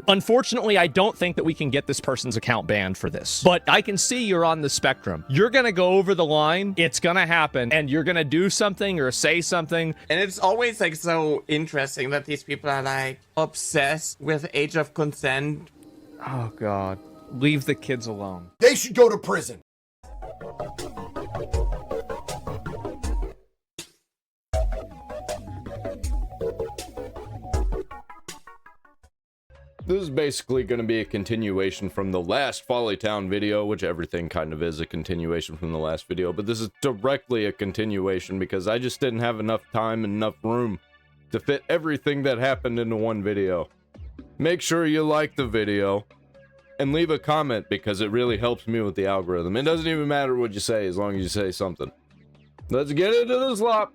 Unfortunately, I don't think that we can get this person's account banned for this, but I can see you're on the spectrum. You're gonna go over the line, it's gonna happen, and you're gonna do something or say something. And it's always like so interesting that these people are like obsessed with age of consent. Oh God, leave the kids alone. They should go to prison. This is basically going to be a continuation from the last FollyTown video, which everything kind of is a continuation from the last video, but this is directly a continuation because I just didn't have enough time and enough room to fit everything that happened into one video. Make sure you like the video and leave a comment because it really helps me with the algorithm. It doesn't even matter what you say as long as you say something. Let's get into this lop.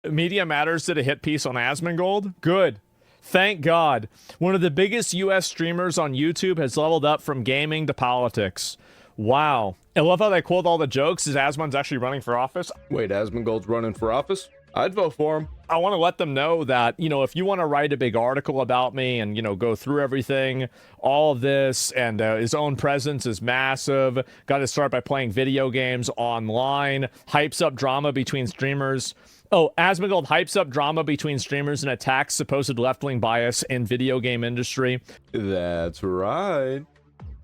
Media Matters did a hit piece on Asmongold. Good. Thank God. One of the biggest US streamers on YouTube has leveled up from gaming to politics. Wow. I love how they quote all the jokes as Asmon's actually running for office. Wait, Asmongold's running for office? I'd vote for him. I want to let them know that, you know, if you want to write a big article about me and, you know, go through everything, all of this, and his own presence is massive. Got to start by playing video games online, hypes up drama between streamers. Oh, Asmongold hypes up drama between streamers and attacks supposed left-wing bias in video game industry. That's right.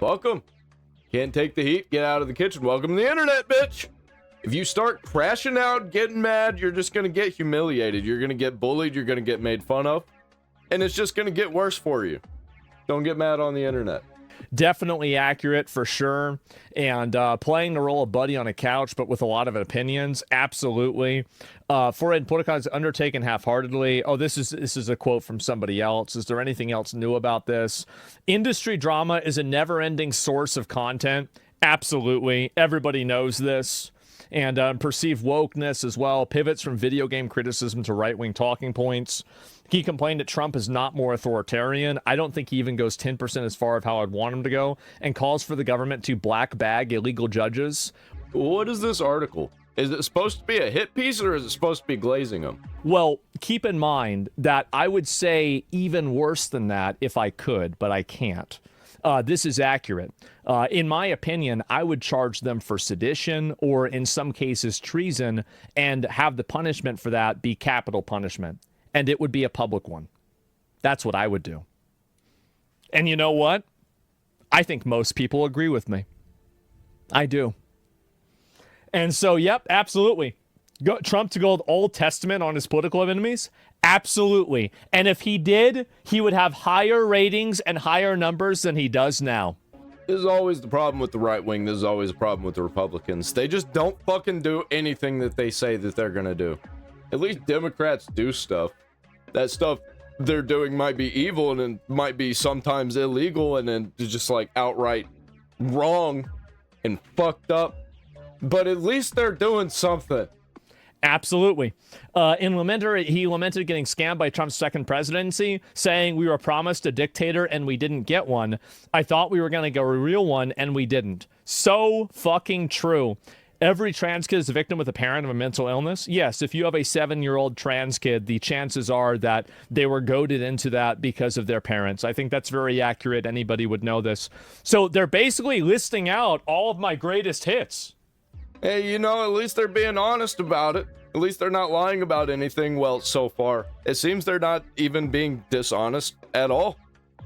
Welcome. Can't take the heat, get out of the kitchen. Welcome to the internet, bitch. If you start crashing out, getting mad, you're just going to get humiliated. You're going to get bullied. You're going to get made fun of. And it's just going to get worse for you. Don't get mad on the internet. Definitely accurate for sure. And playing the role of Buddy on a couch, but with a lot of opinions. Absolutely. Foreign Politicon is undertaken half-heartedly. Oh, this is a quote from somebody else. Is there anything else new about this? Industry drama is a never-ending source of content. Absolutely. Everybody knows this. And perceived wokeness as well. Pivots from video game criticism to right-wing talking points. He complained that Trump is not more authoritarian. I don't think he even goes 10% as far as how I'd want him to go. And calls for the government to black bag illegal judges. What is this article? Is it supposed to be a hit piece or is it supposed to be glazing them? Well, keep in mind that I would say even worse than that if I could, but I can't. This is accurate. In my opinion, I would charge them for sedition or in some cases treason and have the punishment for that be capital punishment. And it would be a public one. That's what I would do. And you know what? I think most people agree with me. I do. And so, yep, absolutely. Trump to go Old Testament on his political enemies? Absolutely. And if he did, he would have higher ratings and higher numbers than he does now. This is always the problem with the right wing. This is always a problem with the Republicans. They just don't fucking do anything that they say that they're gonna do. At least Democrats do stuff. That stuff they're doing might be evil and it might be sometimes illegal and then just like outright wrong and fucked up. But at least they're doing something. Absolutely. He lamented getting scammed by Trump's second presidency, saying we were promised a dictator and we didn't get one. I thought we were going to get a real one and we didn't. So fucking true. Every trans kid is a victim with a parent of a mental illness. Yes, if you have a 7-year-old trans kid, the chances are that they were goaded into that because of their parents. I think that's very accurate. Anybody would know this. So they're basically listing out all of my greatest hits. Hey, you know, at least they're being honest about it. At least they're not lying about anything. Well, so far. It seems they're not even being dishonest at all.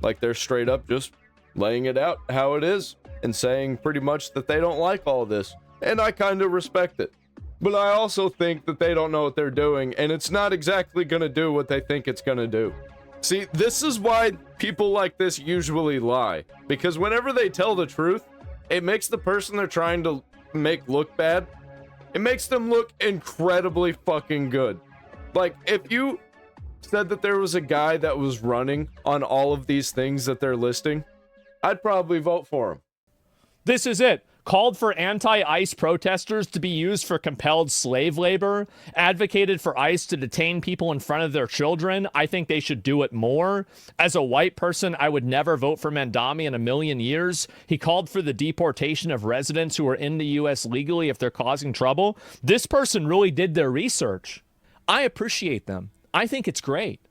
Like they're straight up just laying it out how it is and saying pretty much that they don't like all this. And I kind of respect it. But I also think that they don't know what they're doing and it's not exactly going to do what they think it's going to do. See, this is why people like this usually lie. Because whenever they tell the truth, it makes the person they're trying to make look bad. It makes them look incredibly fucking good. Like, if you said that there was a guy that was running on all of these things that they're listing, I'd probably vote for him. This is it. Called for anti-ICE protesters to be used for compelled slave labor, advocated for ICE to detain people in front of their children. I think they should do it more. As a white person, I would never vote for Mandami in a million years. He called for the deportation of residents who are in the U.S. legally if they're causing trouble. This person really did their research. I appreciate them. I think it's great.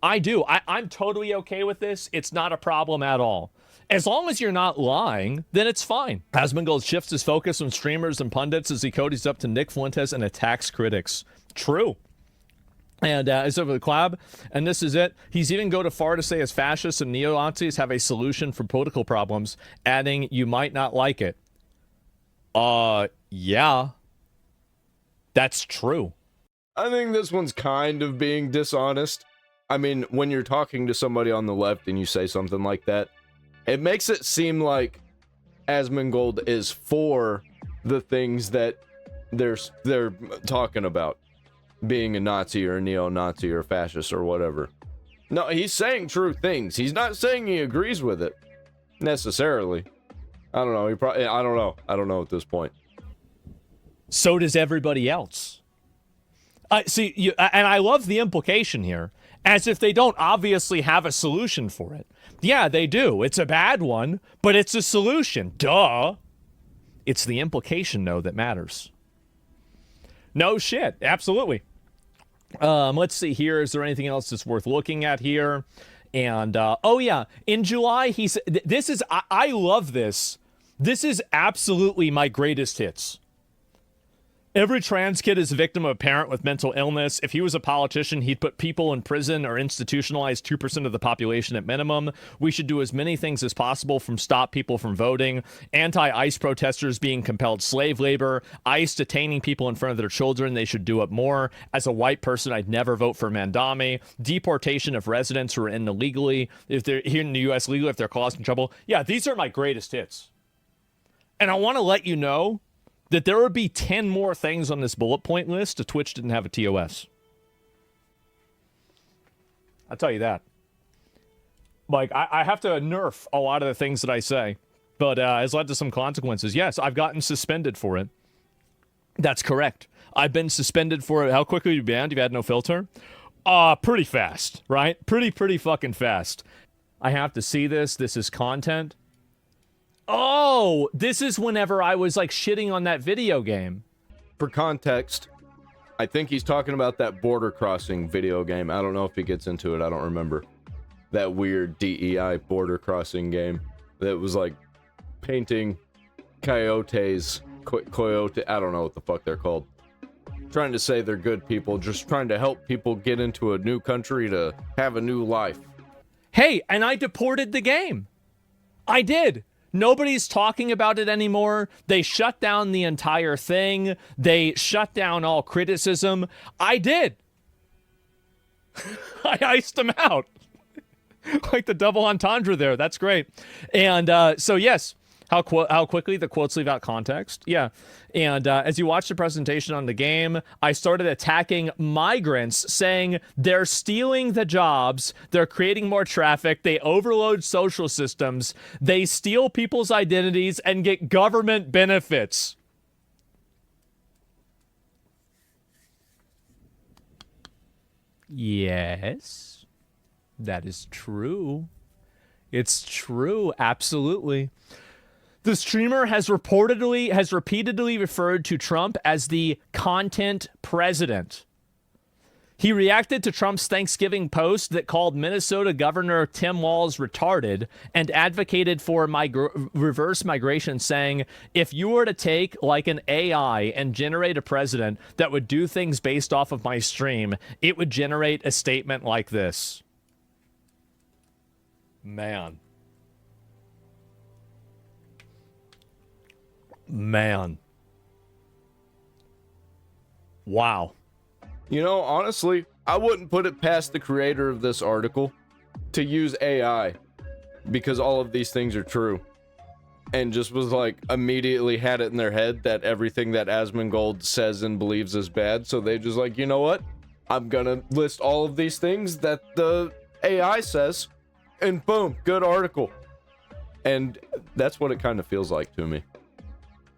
I do. I'm totally okay with this. It's not a problem at all. As long as you're not lying, then it's fine. Asmongold shifts his focus from streamers and pundits as he codes up to Nick Fuentes and attacks critics. True. And it's over the collab, and this is it. He's even go to far to say as fascists and neo-Nazis have a solution for political problems, adding, you might not like it. Yeah. That's true. I think this one's kind of being dishonest. I mean, when you're talking to somebody on the left and you say something like that, it makes it seem like Asmongold is for the things that they're talking about. Being a Nazi or a neo-Nazi or a fascist or whatever. No, he's saying true things. He's not saying he agrees with it necessarily. I don't know. I don't know. I don't know at this point. So does everybody else. See, and I love the implication here, as if they don't obviously have a solution for it. Yeah, they do. It's a bad one, but it's a solution. Duh. It's the implication, though, that matters. No shit. Absolutely. Let's see here. Is there anything else that's worth looking at here? And, oh yeah, in July, he said, this is, I love this. This is absolutely my greatest hits. Every trans kid is a victim of a parent with mental illness. If he was a politician, he'd put people in prison or institutionalize 2% of the population at minimum. We should do as many things as possible from stop people from voting, anti-ICE protesters being compelled slave labor, ICE detaining people in front of their children. They should do it more. As a white person, I'd never vote for Mandami. Deportation of residents who are in illegally, if they're here in the U.S. legally, if they're causing trouble. Yeah, these are my greatest hits. And I want to let you know that there would be 10 more things on this bullet point list if Twitch didn't have a TOS. I'll tell you that. Like, I have to nerf a lot of the things that I say, but it's led to some consequences. Yes, I've gotten suspended for it. That's correct. I've been suspended for it. How quickly have you banned? You've had no filter? Pretty fast, right? Pretty fucking fast. I have to see this. This is content. Oh, this is whenever I was like shitting on that video game. For context, I think he's talking about that border crossing video game. I don't know if he gets into it. I don't remember. That weird DEI border crossing game that was like painting coyotes. Coyote, I don't know what the fuck they're called. Trying to say they're good people, just trying to help people get into a new country to have a new life. Hey, and I deported the game. I did. Nobody's talking about it anymore. They shut down the entire thing. They shut down all criticism. I did. I iced them out. Like the double entendre there. That's great. And so, yes, how quickly the quotes leave out context. Yeah. And as you watch the presentation on the game, I started attacking migrants, saying they're stealing the jobs, they're creating more traffic, they overload social systems, they steal people's identities and get government benefits. Yes, that is true. It's true, absolutely. The streamer has repeatedly referred to Trump as the content president. He reacted to Trump's Thanksgiving post that called Minnesota Governor Tim Walz retarded and advocated for reverse migration, saying, if you were to take like an AI and generate a president that would do things based off of my stream, it would generate a statement like this. Man. Wow. You know, honestly, I wouldn't put it past the creator of this article to use AI because all of these things are true. And just was like, immediately had it in their head that everything that Asmongold says and believes is bad. So they just like, you know what? I'm gonna list all of these things that the AI says, and boom, good article. And that's what it kind of feels like to me.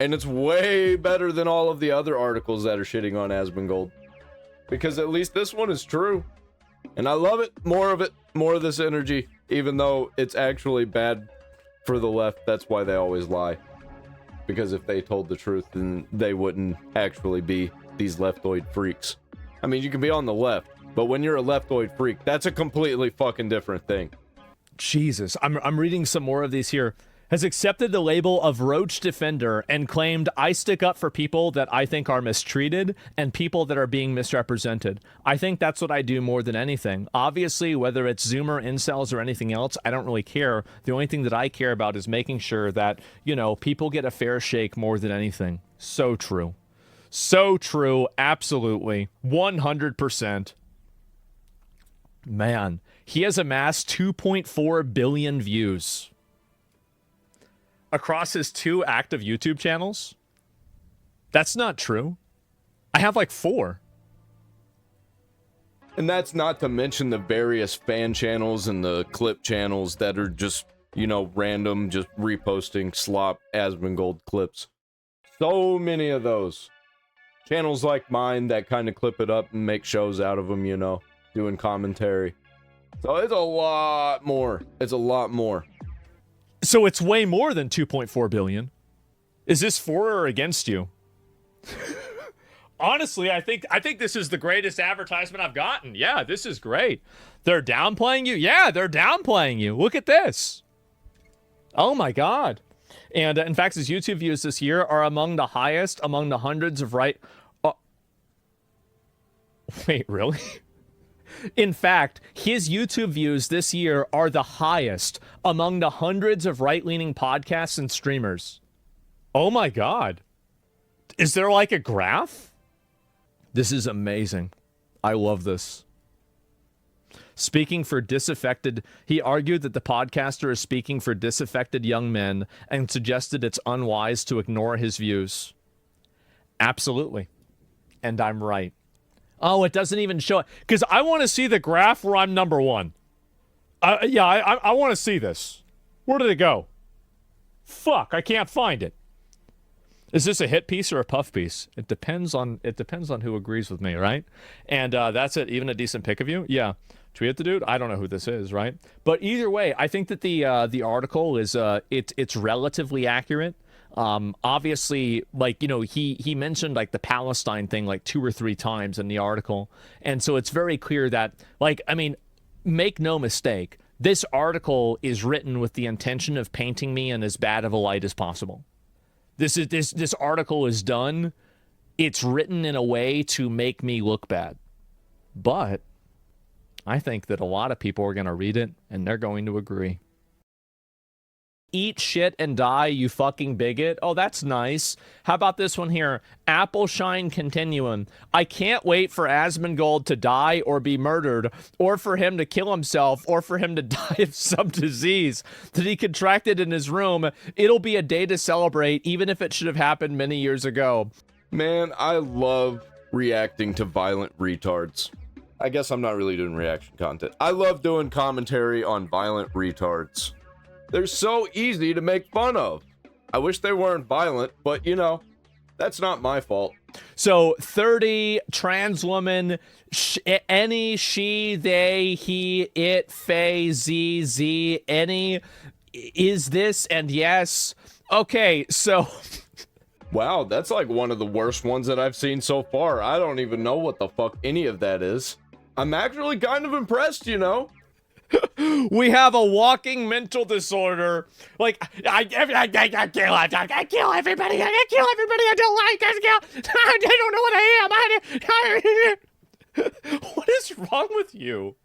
And it's way better than all of the other articles that are shitting on Asmongold. Because at least this one is true. And I love it. More of it. More of this energy. Even though it's actually bad for the left. That's why they always lie. Because if they told the truth, then they wouldn't actually be these leftoid freaks. I mean, you can be on the left, but when you're a leftoid freak, that's a completely fucking different thing. Jesus, I'm reading some more of these here. Has accepted the label of Roach Defender and claimed, I stick up for people that I think are mistreated and people that are being misrepresented. I think that's what I do more than anything. Obviously, whether it's Zoomer, incels, or anything else, I don't really care. The only thing that I care about is making sure that, you know, people get a fair shake more than anything. So true. So true. Absolutely. 100%. Man, he has amassed 2.4 billion views across his 2 active YouTube channels. That's not true. I have like 4. And that's not to mention the various fan channels and the clip channels that are just, you know, random, just reposting slop Asmongold clips. So many of those. Channels like mine that kind of clip it up and make shows out of them, you know, doing commentary. So it's a lot more. It's a lot more. So it's way more than 2.4 billion. Is this for or against you? Honestly, I think this is the greatest advertisement I've gotten. Yeah, this is great. They're downplaying you? Yeah, they're downplaying you. Look at this. Oh my God. And in fact, his YouTube views this year are among the highest among the hundreds of Wait, really? In fact, his YouTube views this year are the highest among the hundreds of right-leaning podcasts and streamers. Oh my God. Is there like a graph? This is amazing. I love this. Speaking for disaffected, he argued that the podcaster is speaking for disaffected young men and suggested it's unwise to ignore his views. Absolutely. And I'm right. Oh, it doesn't even show it. Because I want to see the graph where I'm number 1. I want to see this. Where did it go? Fuck, I can't find it. Is this a hit piece or a puff piece? It depends on who agrees with me, right? And that's it. Even a decent pic of you? Yeah. Tweet at the dude? I don't know who this is, right? But either way, I think that the article is it's relatively accurate. Obviously, like, you know, he mentioned like the Palestine thing like 2 or 3 times in the article. And so it's very clear that, like, I mean, make no mistake, this article is written with the intention of painting me in as bad of a light as possible. This article is done. It's written in a way to make me look bad. But I think that a lot of people are going to read it and they're going to agree. Eat shit and die, you fucking bigot. Oh, that's nice. How about this one here? Apple Shine Continuum. I can't wait for Asmongold to die or be murdered, or for him to kill himself, or for him to die of some disease that he contracted in his room. It'll be a day to celebrate, even if it should have happened many years ago. Man, I love reacting to violent retards. I guess I'm not really doing reaction content. I love doing commentary on violent retards. They're so easy to make fun of. I wish they weren't violent, but you know, that's not my fault. So 30 trans woman, any, she, they, he, it, they, z, any, is this, and yes. Okay, so wow, that's like one of the worst ones that I've seen so far. I don't even know what the fuck any of that is. I'm actually kind of impressed, you know? We have a walking mental disorder. Like, I kill everybody. I kill everybody. I don't like this. I don't know what I am. What is wrong with you?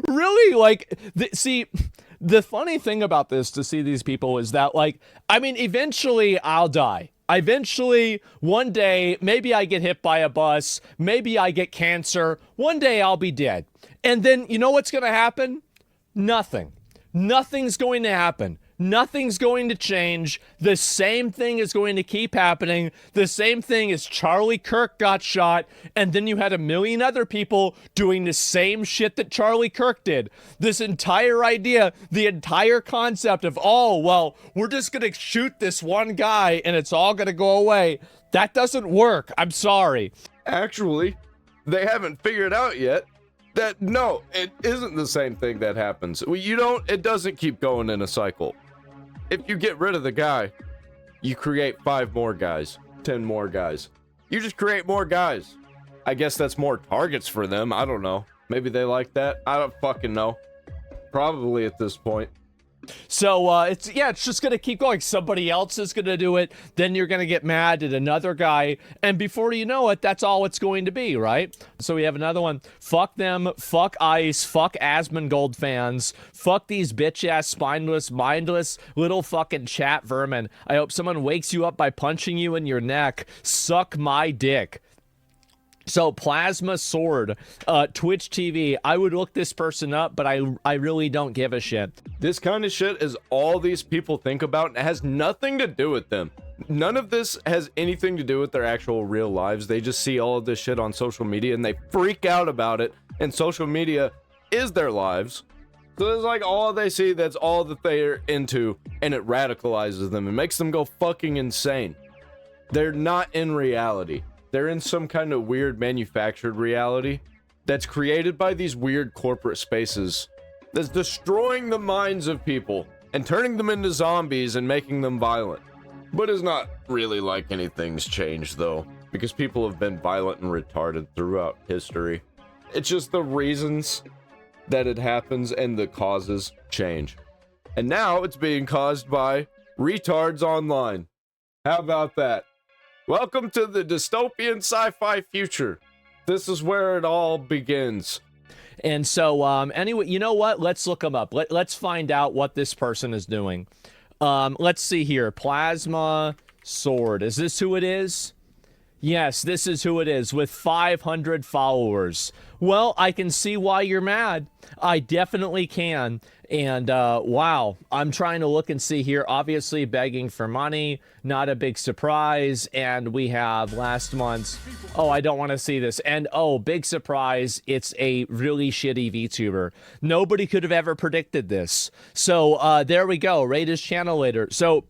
Really? Like, see, the funny thing about this to see these people is that, like, I mean, eventually I'll die. Eventually, one day, maybe I get hit by a bus. Maybe I get cancer. One day I'll be dead. And then, you know what's going to happen? Nothing. Nothing's going to happen. Nothing's going to change. The same thing is going to keep happening. The same thing as Charlie Kirk got shot, and then you had a million other people doing the same shit that Charlie Kirk did. This entire idea, the entire concept of, oh, well, we're just going to shoot this one guy and it's all going to go away. That doesn't work. I'm sorry. Actually, they haven't figured out yet that, no, it isn't the same thing that happens. It doesn't keep going in a cycle. If you get rid of the guy, you create 5 more guys, 10 more guys. You just create more guys. I guess that's more targets for them. I don't know. Maybe they like that. I don't fucking know. Probably at this point. So it's just gonna keep going. Somebody else is gonna do it, then you're gonna get mad at another guy, and before you know it, that's all it's going to be, right? So we have another one. Fuck them, fuck ICE, fuck Asmongold fans, fuck these bitch-ass, spineless, mindless little fucking chat vermin. I hope someone wakes you up by punching you in your neck. Suck my dick. So Plasma Sword, Twitch TV, I would look this person up, but I really don't give a shit. This kind of shit is all these people think about, and it has nothing to do with them. None of this has anything to do with their actual real lives. They just see all of this shit on social media, and they freak out about it, and social media is their lives. So it's like all they see, that's all that they're into, and it radicalizes them. It makes them go fucking insane. They're not in reality. They're in some kind of weird manufactured reality that's created by these weird corporate spaces that's destroying the minds of people and turning them into zombies and making them violent. But it's not really like anything's changed, though, because people have been violent and retarded throughout history. It's just the reasons that it happens and the causes change. And now it's being caused by retards online. How about that? Welcome to the dystopian sci-fi future. This is where it all begins. And so, anyway, you know what? Let's look them up. Let's find out what this person is doing. Let's see here. Plasma Sword. Is this who it is? Yes, this is who it is, with 500 followers. Well, I can see why you're mad. I definitely can. And, wow, I'm trying to look and see here. Obviously, begging for money, not a big surprise. And we have last month's, oh, I don't want to see this. And, oh, big surprise, it's a really shitty VTuber. Nobody could have ever predicted this. So, there we go. Rate his channel later. So,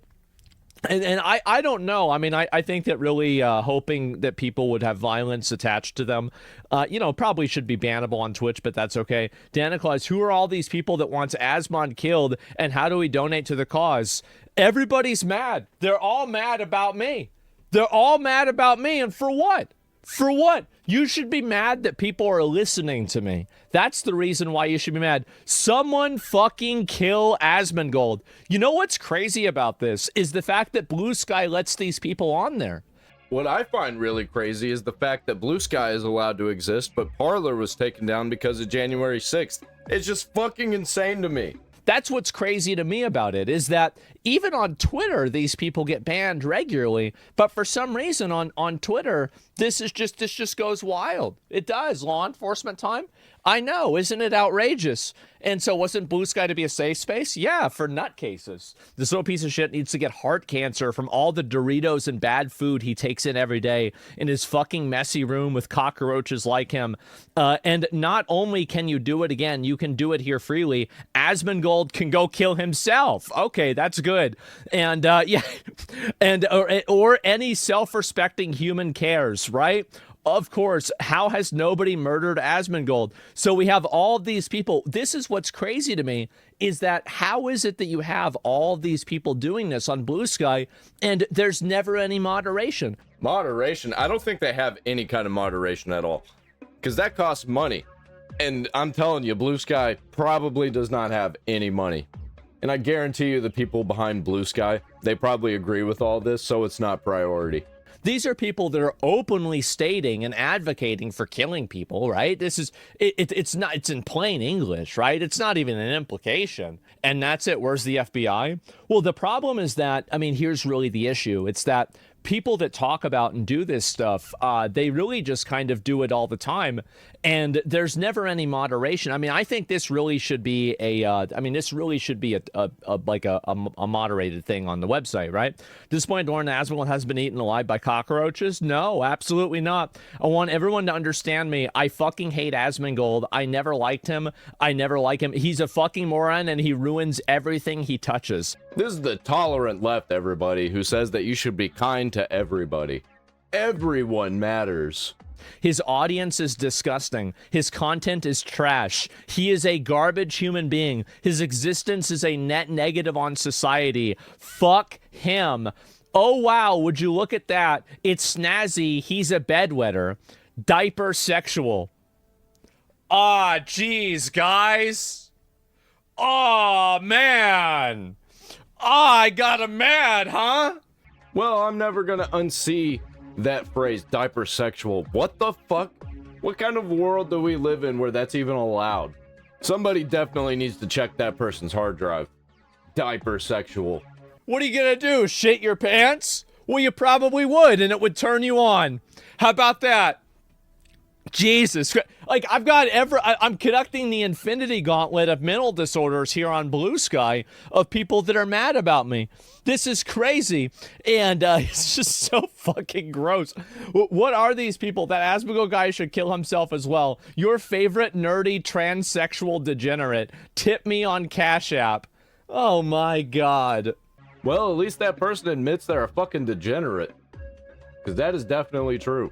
and I don't know. I mean, I think that really hoping that people would have violence attached to them, probably should be bannable on Twitch, but that's okay. Dana Claus, who are all these people that wants Asmon killed, and how do we donate to the cause? Everybody's mad. They're all mad about me. They're all mad about me, and for what? For what? You should be mad that people are listening to me. That's the reason why you should be mad. Someone fucking kill Asmongold. You know what's crazy about this is the fact that Blue Sky lets these people on there. What I find really crazy is the fact that Blue Sky is allowed to exist, but Parler was taken down because of January 6th. It's just fucking insane to me. That's what's crazy to me about it, is that even on Twitter, these people get banned regularly, but for some reason on Twitter, this just goes wild. It does. Law enforcement time? I know, isn't it outrageous? And so wasn't Blue Sky to be a safe space? Yeah, for nutcases. This little piece of shit needs to get heart cancer from all the Doritos and bad food he takes in every day in his fucking messy room with cockroaches like him. And not only can you do it again, you can do it here freely. Asmongold can go kill himself. Okay, that's good. And yeah, and or any self-respecting human cares, right? Of course, how has nobody murdered Asmongold? So we have all of these people. This is what's crazy to me, is that how is it that you have all of these people doing this on Blue Sky and there's never any moderation? Moderation? I don't think they have any kind of moderation at all, because that costs money. And I'm telling you, Blue Sky probably does not have any money. And I guarantee you the people behind Blue Sky, they probably agree with all this, so it's not priority. These are people that are openly stating and advocating for killing people, right? This is, it's not, it's in plain English, right? It's not even an implication. And that's it. Where's the FBI? Well, the problem is that, I mean, here's really the issue. It's that people that talk about and do this stuff, they really just kind of do it all the time. And there's never any moderation. I mean, I think this really should be a moderated thing on the website, right? At this point, Lauren Asmongold has been eaten alive by cockroaches? No, absolutely not. I want everyone to understand me. I fucking hate Asmongold. I never liked him. I never like him. He's a fucking moron and he ruins everything he touches. This is the tolerant left, everybody, who says that you should be kind to everybody. Everyone matters. His audience is disgusting. His content is trash. He is a garbage human being. His existence is a net negative on society. Fuck him. Oh, wow. Would you look at that? It's snazzy. He's a bedwetter. Diaper sexual. Ah, geez, guys. Oh, man. Ah, I got him mad, huh? Well, I'm never gonna unsee that phrase, diaper sexual. What the fuck? What kind of world do we live in where that's even allowed? Somebody definitely needs to check that person's hard drive. Diaper sexual. What are you gonna do? Shit your pants? Well, you probably would, and it would turn you on. How about that? Jesus, like I'm conducting the infinity gauntlet of mental disorders here on Blue Sky of people that are mad about me. This is crazy, and it's just so fucking gross. What are these people? That Asmongold guy should kill himself as well. Your favorite nerdy transsexual degenerate. Tip me on Cash App. Oh my god. Well, at least that person admits they're a fucking degenerate. Because that is definitely true.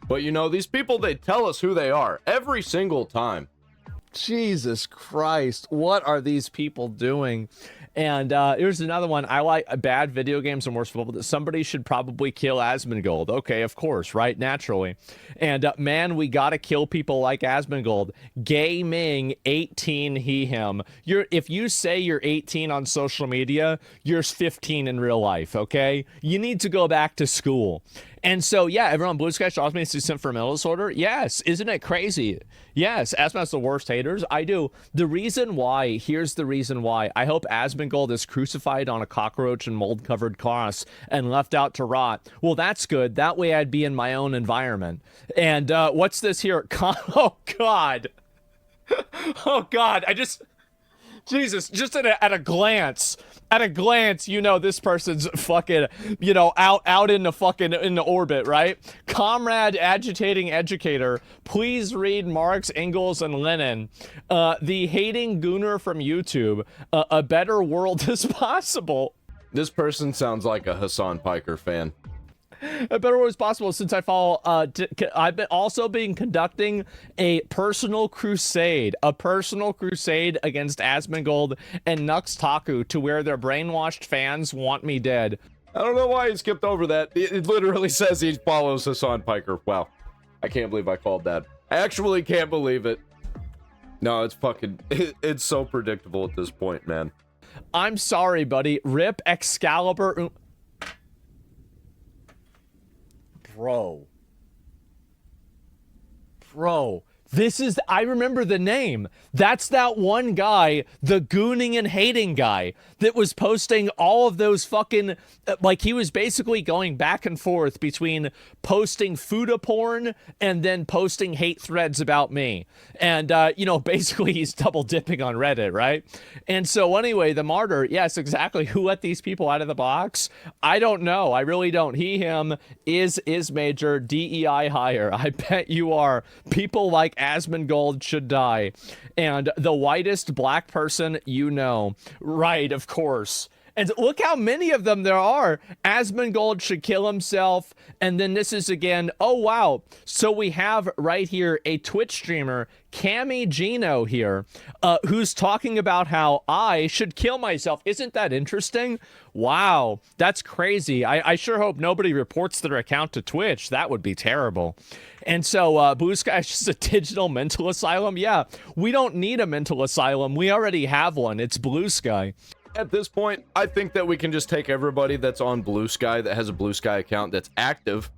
But you know, these people, they tell us who they are every single time. Jesus Christ, what are these people doing? And here's another one. I like bad video games and worse people. Somebody should probably kill Asmongold. Okay, of course, right? Naturally. And man, we gotta kill people like Asmongold. Gaming 18 he him. If you say you're 18 on social media, you're 15 in real life. Okay, you need to go back to school. And so, yeah, everyone, Blue Sky Charles me to sent for mental disorder. Yes. Isn't it crazy? Yes. Asmongold's the worst haters. I do. The reason why, here's the reason why. I hope Asmongold is crucified on a cockroach and mold-covered cross and left out to rot. Well, that's good. That way I'd be in my own environment. And what's this here? Oh, God. Oh, God. Jesus, just at a glance, you know this person's fucking, you know, out in the orbit, right? Comrade agitating educator, please read Marx, Engels, and Lenin. The hating gooner from YouTube, a better world is possible. This person sounds like a Hassan Piker fan. A better world is possible since I follow. I've been conducting a personal crusade against Asmongold and Nux Taku to where their brainwashed fans want me dead. I don't know why he skipped over that. It literally says he follows Hassan Piker. Wow. I can't believe I called that. I actually can't believe it. No, it's fucking... It's so predictable at this point, man. I'm sorry, buddy. Rip Excalibur... Bro, this is, I remember the name. That's that one guy, the gooning and hating guy that was posting all of those fucking, like he was basically going back and forth between posting Fuda porn and then posting hate threads about me. And, you know, basically he's double dipping on Reddit, right? And so anyway, the martyr, yes, exactly. Who let these people out of the box? I don't know. I really don't. He, him, is major, DEI higher. I bet you are. People like Asmongold should die. And the whitest black person you know. Right, of course. And look how many of them there are. Asmongold should kill himself. And then this is again, oh wow. So we have right here a Twitch streamer, Cammy Gino here, who's talking about how I should kill myself. Isn't that interesting? Wow, that's crazy. I sure hope nobody reports their account to Twitch. That would be terrible. And so Blue Sky is just a digital mental asylum. Yeah, we don't need a mental asylum. We already have one. It's Blue Sky. At this point, I think that we can just take everybody that's on Blue Sky, that has a Blue Sky account that's active,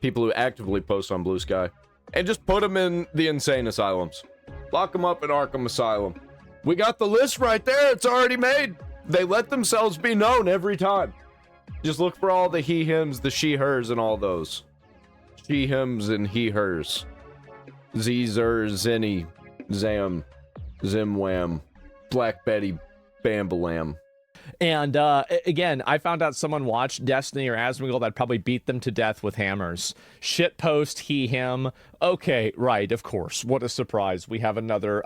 people who actively post on Blue Sky, and just put them in the insane asylums. Lock them up in Arkham Asylum. We got the list right there. It's already made. They let themselves be known every time. Just look for all the he, hims, the she, hers, and all those. She, hims, and he, hers. Z, zer, zinny, zam, zim, wham, Black Betty, Bambalam. And again, I found out someone watched Destiny or Asmongold that'd probably beat them to death with hammers. Shitpost he, him. Okay, right, of course. What a surprise. We have another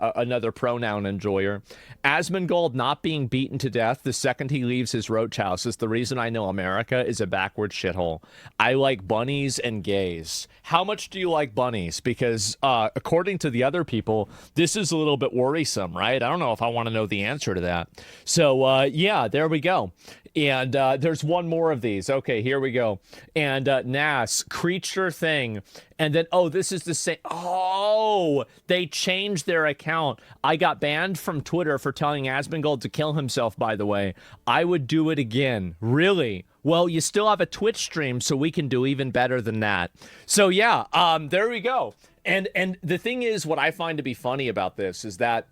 pronoun enjoyer. Asmongold not being beaten to death the second he leaves his roach house is the reason I know America is a backward shithole. I like bunnies and gays. How much do you like bunnies? Because according to the other people, this is a little bit worrisome, right? I don't know if I want to know the answer to that. So yeah, there we go. And there's one more of these. Okay, here we go. And Nas, creature thing. And then, oh, this is the same. Oh, they changed their account. I got banned from Twitter for telling Asmongold to kill himself, by the way. I would do it again. Really? Well, you still have a Twitch stream, so we can do even better than that. So, yeah, there we go. And the thing is, what I find to be funny about this is that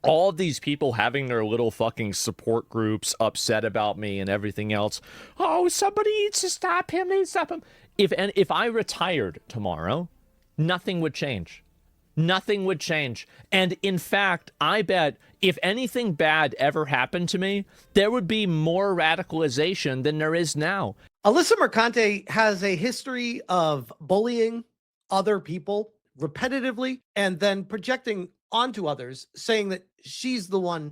all of these people having their little fucking support groups upset about me and everything else. Oh, somebody needs to stop him. They need to stop him. If I retired tomorrow, nothing would change. Nothing would change. And in fact, I bet if anything bad ever happened to me, there would be more radicalization than there is now. Alyssa Mercante has a history of bullying other people repetitively and then projecting onto others, saying that she's the one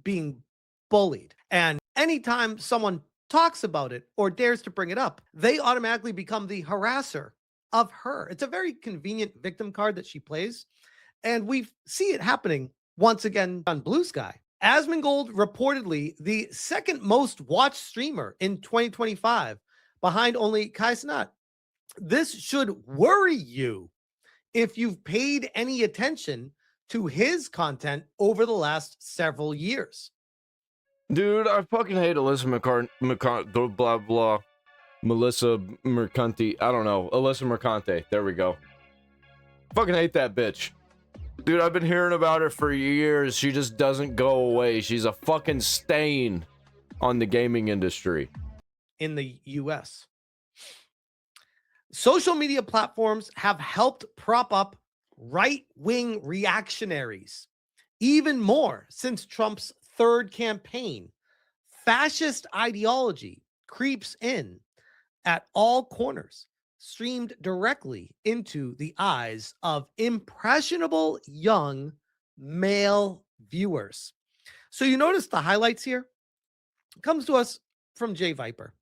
being bullied. And anytime someone talks about it or dares to bring it up, they automatically become the harasser of her. It's a very convenient victim card that she plays. And we see it happening once again on Blue Sky. Asmongold, reportedly the second most watched streamer in 2025, behind only Kai Cenat. This should worry you if you've paid any attention to his content over the last several years. Dude, I fucking hate Alyssa blah blah. Melissa Mercante. I don't know. Alyssa Mercante. There we go. Fucking hate that bitch. Dude, I've been hearing about her for years. She just doesn't go away. She's a fucking stain on the gaming industry. In the US. Social media platforms have helped prop up right-wing reactionaries even more since Trump's third campaign. Fascist ideology creeps in at all corners, streamed directly into the eyes of impressionable young male viewers. So you notice the highlights here? It comes to us from Jay Viper.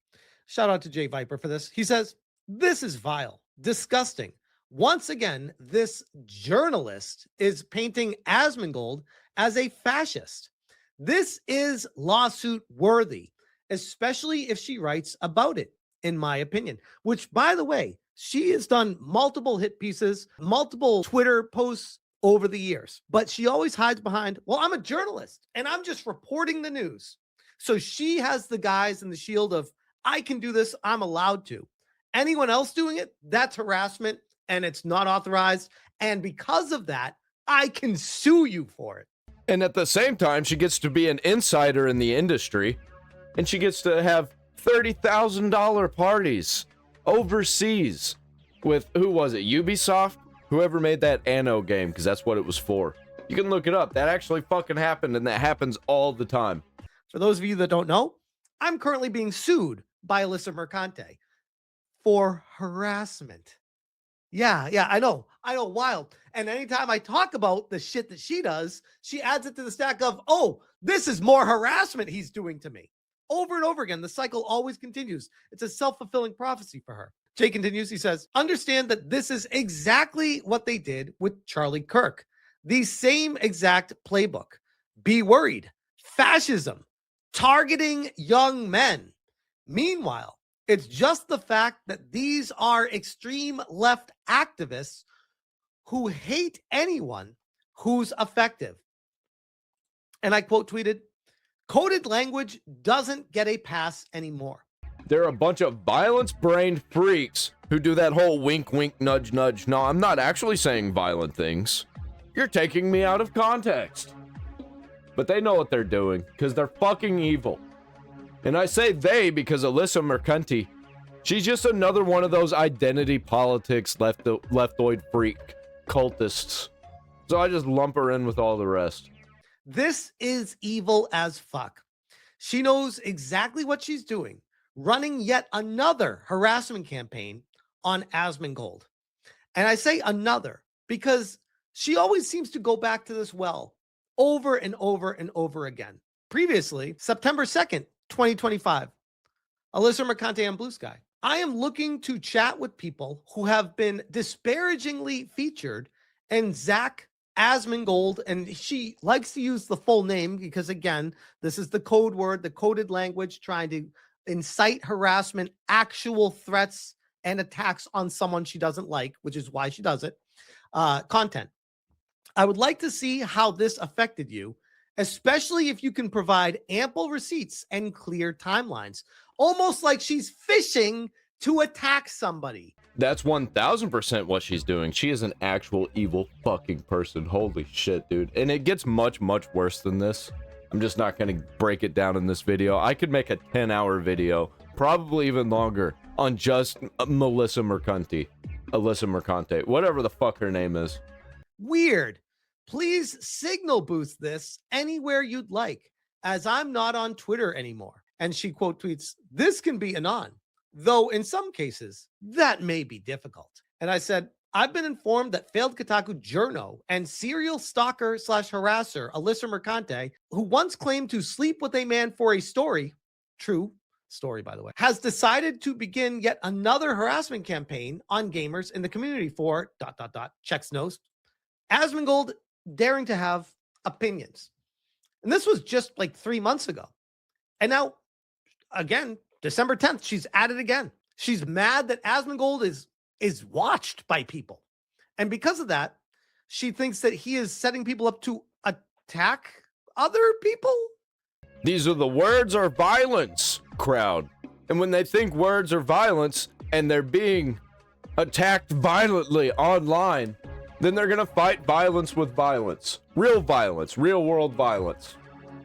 Shout out to Jay Viper for this. He says, "This is vile, disgusting. Once again, this journalist is painting Asmongold as a fascist. This is lawsuit worthy, especially if she writes about it, in my opinion." Which, by the way, she has done multiple hit pieces, multiple Twitter posts over the years, but she always hides behind, well, I'm a journalist and I'm just reporting the news. So she has the guise and the shield of, I can do this, I'm allowed to. Anyone else doing it, that's harassment and it's not authorized. And because of that, I can sue you for it. And at the same time, she gets to be an insider in the industry, and she gets to have $30,000 parties overseas with, who was it, Ubisoft? Whoever made that Anno game, because that's what it was for. You can look it up. That actually fucking happened, and that happens all the time. For those of you that don't know, I'm currently being sued by Alyssa Mercante for harassment. Yeah, I know, wild. And anytime I talk about the shit that she does, she adds it to the stack of, oh, this is more harassment he's doing to me. Over and over again, the cycle always continues. It's a self-fulfilling prophecy for her. Jay continues, he says, understand that this is exactly what they did with Charlie Kirk. The same exact playbook. Be worried. Fascism. Targeting young men. Meanwhile, it's just the fact that these are extreme left activists who hate anyone who's effective. And I quote tweeted, coded language doesn't get a pass anymore. They're a bunch of violence-brained freaks who do that whole wink, wink, nudge, nudge. No, I'm not actually saying violent things. You're taking me out of context. But they know what they're doing, because they're fucking evil. And I say they because Alyssa Mercante, she's just another one of those identity politics leftoid freak cultists. So I just lump her in with all the rest. This is evil as fuck. She knows exactly what she's doing, running yet another harassment campaign on Asmongold. And I say another because she always seems to go back to this well over and over and over again. Previously, September 2nd, 2025, Alyssa Mercante on Blue Sky. I am looking to chat with people who have been disparagingly featured in Zach Asmongold, and she likes to use the full name because, again, this is the code word, the coded language, trying to incite harassment, actual threats and attacks on someone she doesn't like, which is why she does it. Content. I would like to see how this affected you, especially if you can provide ample receipts and clear timelines. Almost like she's fishing to attack somebody. That's 1000% what she's doing. She is an actual evil fucking person. Holy shit, dude. And it gets much, much worse than this. I'm just not going to break it down in this video. I could make a 10-hour video, probably even longer, on just Alyssa Mercante, whatever the fuck her name is. Weird. Please signal boost this anywhere you'd like, as I'm not on Twitter anymore. And she quote tweets, "This can be anon, though in some cases that may be difficult." And I said, "I've been informed that failed Kotaku journo and serial stalker / harasser Alyssa Mercante, who once claimed to sleep with a man for a story, true story by the way, has decided to begin yet another harassment campaign on gamers in the community for ... checks nose. Asmongold daring to have opinions." And this was just like 3 months ago. And now, again, December 10th, she's at it again. She's mad that Asmongold is watched by people. And because of that, she thinks that he is setting people up to attack other people. These are the words are violence crowd. And when they think words are violence and they're being attacked violently online, then they're going to fight violence with violence. Real violence, real world violence.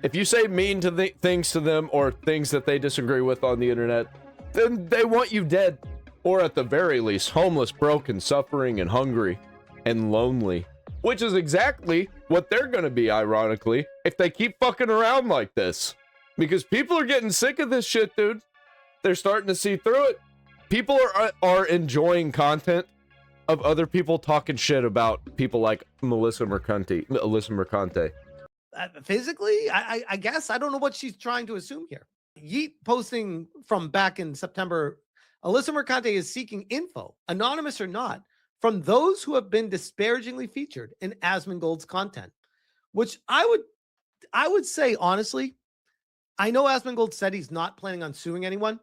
If you say mean to things to them or things that they disagree with on the internet, then they want you dead. Or at the very least, homeless, broken, suffering, and hungry, and lonely. Which is exactly what they're going to be, ironically, if they keep fucking around like this. Because people are getting sick of this shit, dude. They're starting to see through it. People are enjoying content of other people talking shit about people like Alyssa Mercante. Physically, I guess. I don't know what she's trying to assume here. Yeet posting from back in September, Alyssa Mercante is seeking info, anonymous or not, from those who have been disparagingly featured in Asmongold's content, which I would say, honestly, I know Asmongold said he's not planning on suing anyone.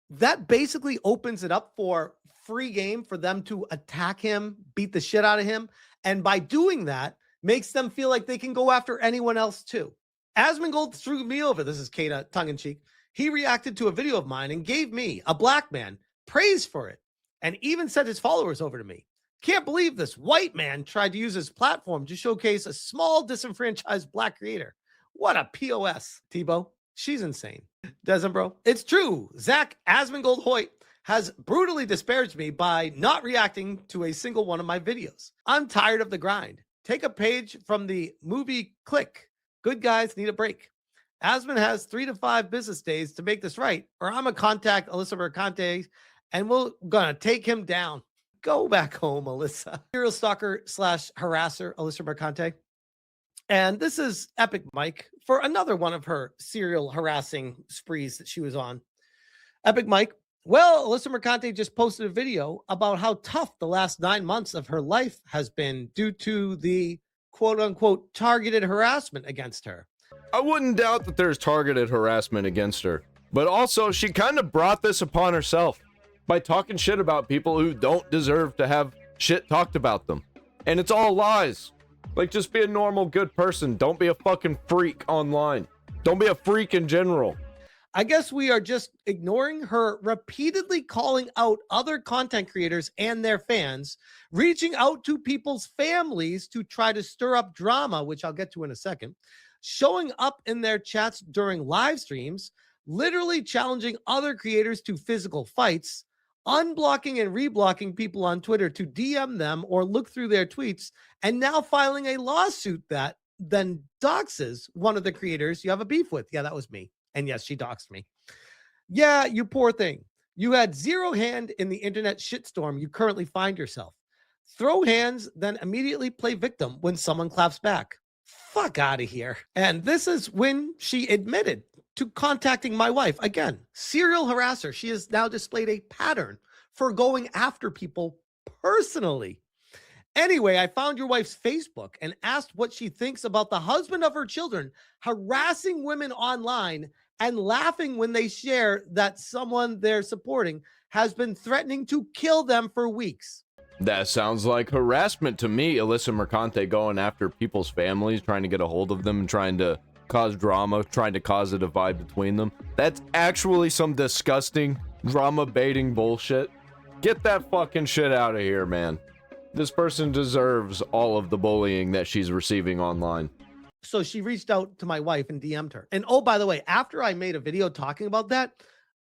That basically opens it up for free game for them to attack him, beat the shit out of him. And by doing that, makes them feel like they can go after anyone else too. Asmongold threw me over. This is Kata, tongue-in-cheek. He reacted to a video of mine and gave me, a black man, praise for it, and even sent his followers over to me. Can't believe this white man tried to use his platform to showcase a small disenfranchised black creator. What a POS, Tebow. She's insane. Doesn't, bro? It's true. Zach Asmongold Hoyt has brutally disparaged me by not reacting to a single one of my videos. I'm tired of the grind. Take a page from the movie Click. Good guys need a break. Asmon has 3 to 5 business days to make this right, or I'm going to contact Alyssa Mercante and we're going to take him down. Go back home, Alyssa. Serial stalker / harasser, Alyssa Mercante. And this is Epic Mike for another one of her serial harassing sprees that she was on. Epic Mike. Well, Alyssa Mercante just posted a video about how tough the last 9 months of her life has been due to the quote-unquote targeted harassment against her. I wouldn't doubt that there's targeted harassment against her, but also she kind of brought this upon herself by talking shit about people who don't deserve to have shit talked about them. And it's all lies. Like, just be a normal, good person. Don't be a fucking freak online. Don't be a freak in general. I guess we are just ignoring her repeatedly calling out other content creators and their fans, reaching out to people's families to try to stir up drama, which I'll get to in a second, showing up in their chats during live streams, literally challenging other creators to physical fights, unblocking and reblocking people on Twitter to DM them or look through their tweets, and now filing a lawsuit that then doxes one of the creators you have a beef with. Yeah, that was me. And yes, she doxed me. Yeah, you poor thing. You had zero hand in the internet shitstorm you currently find yourself. Throw hands, then immediately play victim when someone claps back. Fuck out of here. And this is when she admitted to contacting my wife. Again, serial harasser. She has now displayed a pattern for going after people personally. Anyway, I found your wife's Facebook and asked what she thinks about the husband of her children harassing women online and laughing when they share that someone they're supporting has been threatening to kill them for weeks. That sounds like harassment to me. Alyssa Mercante going after people's families, trying to get a hold of them and trying to cause drama, trying to cause a divide between them. That's actually some disgusting drama baiting bullshit. Get that fucking shit out of here, man. This person deserves all of the bullying that she's receiving online. So she reached out to my wife and DM'd her. And oh, by the way, after I made a video talking about that,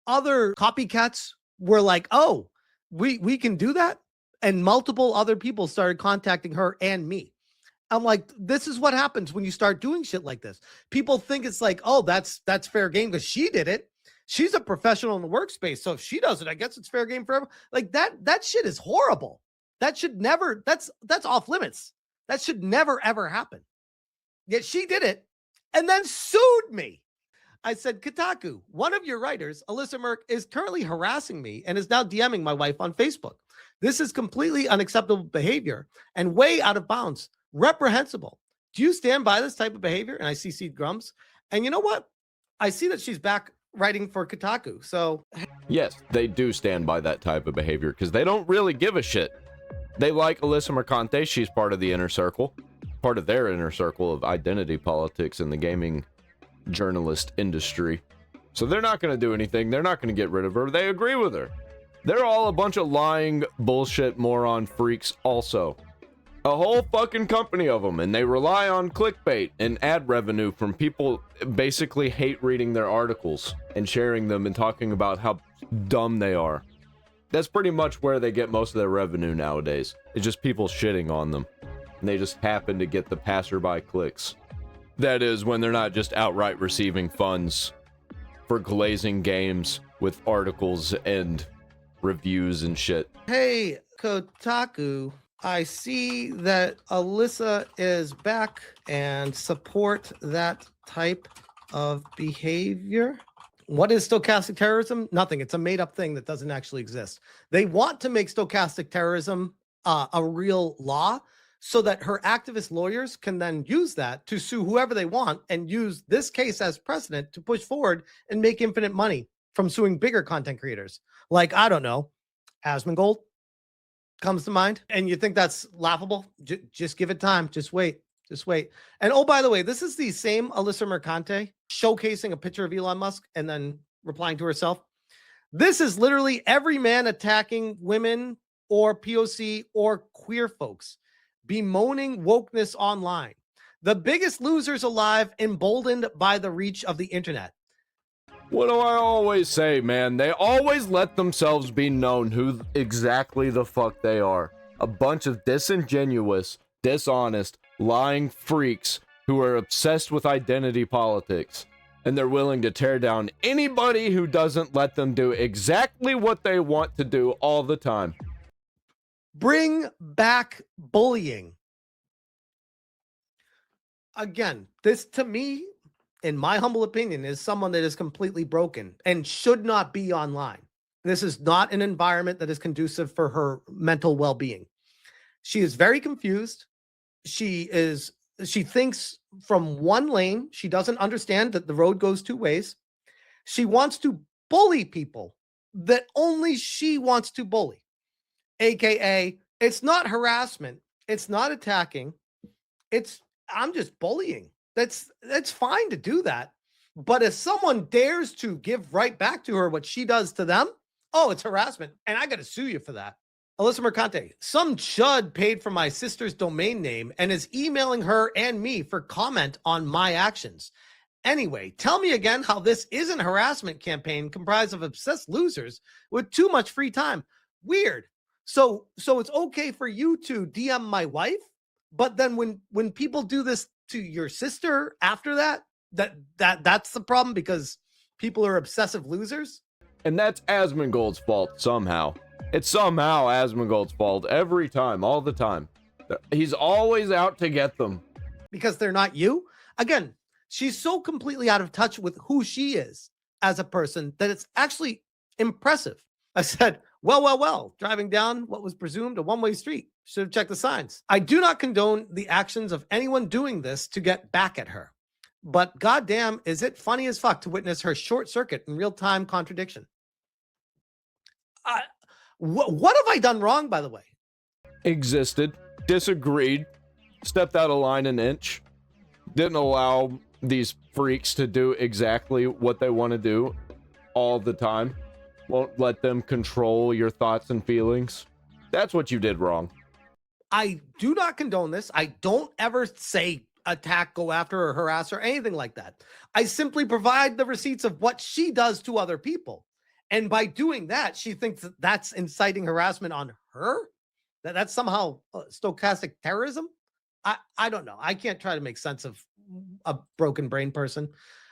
other copycats were like, oh, we can do that. And multiple other people started contacting her and me. I'm like, this is what happens when you start doing shit like this. People think it's like, oh, that's fair game because she did it. She's a professional in the workspace. So if she does it, I guess it's fair game forever. Like that shit is horrible. That should never, that's off limits. That should never, ever happen. Yet she did it and then sued me. I said, Kotaku, one of your writers, Alyssa Merck, is currently harassing me and is now DMing my wife on Facebook. This is completely unacceptable behavior and way out of bounds. Reprehensible. Do you stand by this type of behavior? And I CC'd Grumps. And you know what? I see that she's back writing for Kotaku. So yes, they do stand by that type of behavior because they don't really give a shit. They like Alyssa Mercante. She's part of the inner circle, part of their inner circle of identity politics in the gaming journalist industry. So they're not going to do anything. They're not going to get rid of her. They agree with her. They're all a bunch of lying bullshit moron freaks also. A whole fucking company of them, and they rely on clickbait and ad revenue from people basically hate reading their articles and sharing them and talking about how dumb they are. That's pretty much where they get most of their revenue nowadays. It's just people shitting on them. And they just happen to get the passerby clicks. That is when they're not just outright receiving funds for glazing games with articles and reviews and shit. hey, Kotaku, I see that Alyssa is back and support that type of behavior. What is stochastic terrorism? Nothing. It's a made-up thing that doesn't actually exist. They want to make stochastic terrorism a real law so that her activist lawyers can then use that to sue whoever they want and use this case as precedent to push forward and make infinite money from suing bigger content creators. Like, I don't know, Asmongold comes to mind. And you think that's laughable? Just give it time. Just wait. Just wait. And oh, by the way, this is the same Alyssa Mercante showcasing a picture of Elon Musk and then replying to herself. This is literally every man attacking women or POC or queer folks, bemoaning wokeness online. The biggest losers alive, emboldened by the reach of the internet. What do I always say, man? They always let themselves be known who exactly the fuck they are. A bunch of disingenuous, dishonest, lying freaks who are obsessed with identity politics. And they're willing to tear down anybody who doesn't let them do exactly what they want to do all the time. Bring back bullying. Again, this to me, in my humble opinion, is someone that is completely broken and should not be online. This is not an environment that is conducive for her mental well-being. She is very confused. She thinks from one lane. She doesn't understand that the road goes two ways. She wants to bully people that only she wants to bully. AKA, it's not harassment. It's not attacking. I'm just bullying. That's fine to do that. But if someone dares to give right back to her what she does to them, oh, it's harassment. And I got to sue you for that. Alyssa Mercante, some chud paid for my sister's domain name and is emailing her and me for comment on my actions. Anyway, tell me again how this isn't a harassment campaign comprised of obsessed losers with too much free time. Weird. So it's okay for you to DM my wife, but then when people do this to your sister after that's the problem because people are obsessive losers. And that's Asmongold's fault somehow. It's somehow Asmongold's fault every time, all the time. He's always out to get them. Because they're not you. Again, she's so completely out of touch with who she is as a person that it's actually impressive. I said, Well, driving down what was presumed a one-way street. Should have checked the signs. I do not condone the actions of anyone doing this to get back at her. But goddamn, is it funny as fuck to witness her short circuit in real-time contradiction. What have I done wrong, by the way? Existed, disagreed, stepped out of line an inch, didn't allow these freaks to do exactly what they want to do all the time. Won't let them control your thoughts and feelings. That's what you did wrong. I do not condone this. I don't ever say attack, go after, or harass her, anything like that. I simply provide the receipts of what she does to other people. And by doing that, she thinks that that's inciting harassment on her? That's somehow stochastic terrorism? I don't know. I can't try to make sense of a broken brain person.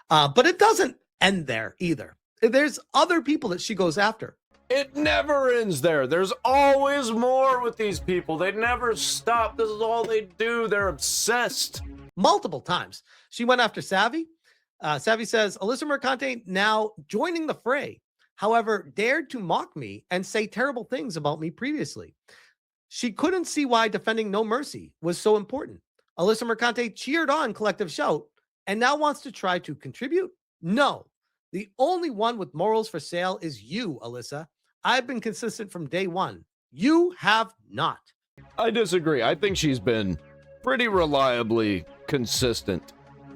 But it doesn't end there either. There's other people that she goes after. It never ends there. There's always more with these people. They never stop. This is all they do. They're obsessed. Multiple times. She went after Savvy. Savvy says, Alyssa Mercante now joining the fray, however, dared to mock me and say terrible things about me previously. She couldn't see why defending No Mercy was so important. Alyssa Mercante cheered on Collective Shout and now wants to try to contribute? No. The only one with morals for sale is you, Alyssa. I've been consistent from day one. You have not. I disagree. I think she's been pretty reliably consistent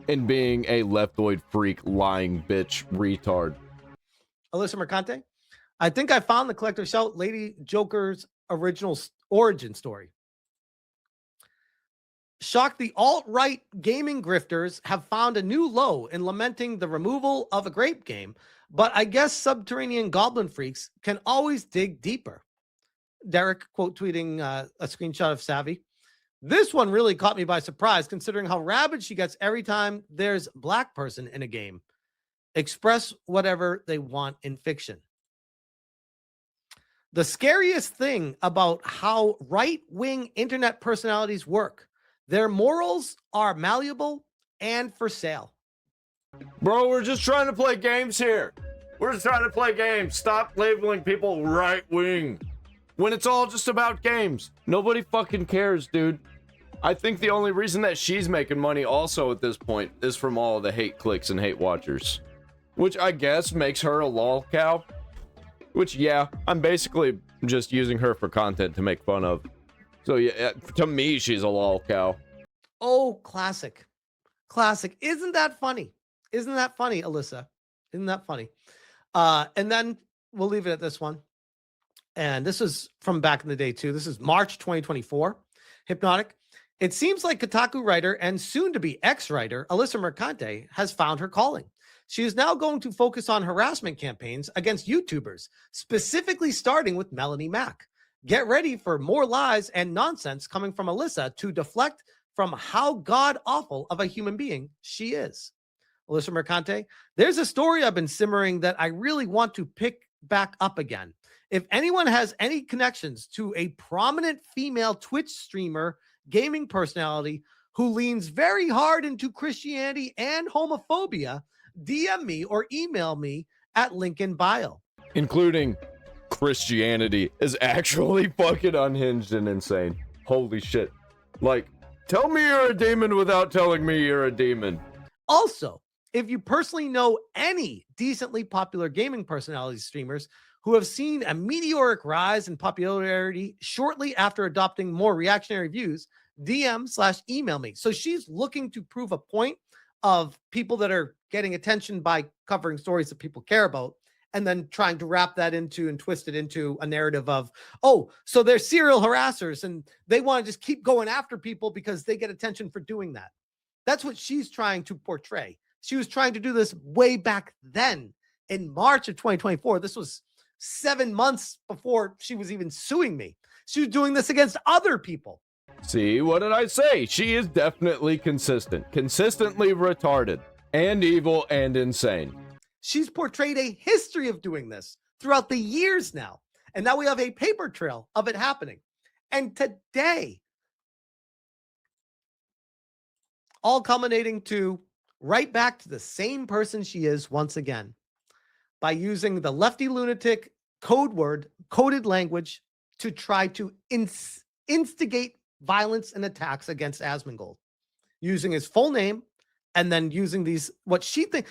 in being a leftoid freak, lying bitch, retard. Alyssa Mercante, I think I found the Collective Shout Lady Joker's original origin story. Shocked, the alt-right gaming grifters have found a new low in lamenting the removal of a grape game, but I guess subterranean goblin freaks can always dig deeper. Derek quote tweeting a screenshot of Savvy. This one really caught me by surprise, considering how rabid she gets every time there's a black person in a game. Express whatever they want in fiction. The scariest thing about how right-wing internet personalities work, their morals are malleable and for sale. Bro, we're just trying to play games here. We're just trying to play games. Stop labeling people right-wing when it's all just about games. Nobody fucking cares, dude. I think the only reason that she's making money also at this point is from all the hate clicks and hate watchers, which I guess makes her a lol cow. Which, yeah, I'm basically just using her for content to make fun of. So, yeah, to me, she's a lol cow. Oh, classic. Classic. Isn't that funny? Isn't that funny, Alyssa? Isn't that funny? And then we'll leave it at this one. And this is from back in the day, too. This is March 2024. Hypnotic. It seems like Kotaku writer and soon-to-be ex-writer Alyssa Mercante has found her calling. She is now going to focus on harassment campaigns against YouTubers, specifically starting with Melanie Mack. Get ready for more lies and nonsense coming from Alyssa to deflect from how god-awful of a human being she is. Alyssa Mercante, there's a story I've been simmering that I really want to pick back up again. If anyone has any connections to a prominent female Twitch streamer, gaming personality who leans very hard into Christianity and homophobia, DM me or email me at link in bio. Including Christianity is actually fucking unhinged and insane. Holy shit. Like, tell me you're a demon without telling me you're a demon. Also, if you personally know any decently popular gaming personality streamers who have seen a meteoric rise in popularity shortly after adopting more reactionary views, DM/email me. So she's looking to prove a point of people that are getting attention by covering stories that people care about, and then trying to wrap that into and twist it into a narrative of, oh, so they're serial harassers and they want to just keep going after people because they get attention for doing that. That's what she's trying to portray. She was trying to do this way back then in March of 2024. This was 7 months before she was even suing me. She was doing this against other people. See, what did I say? She is definitely consistent. Consistently retarded. And evil and insane. She's portrayed a history of doing this throughout the years now. And now we have a paper trail of it happening. And today, all culminating to right back to the same person she is once again by using the lefty lunatic coded language to try to instigate violence and attacks against Asmongold, using his full name and then using these what she thinks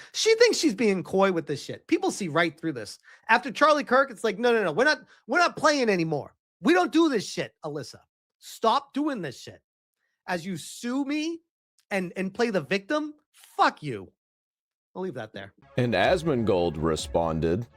she's being coy with this shit. People see right through this. After Charlie Kirk, it's like, no, we're not playing anymore. We don't do this shit, Alyssa. Stop doing this shit. As you sue me and play the victim, fuck you. I'll leave that there. And Asmongold responded,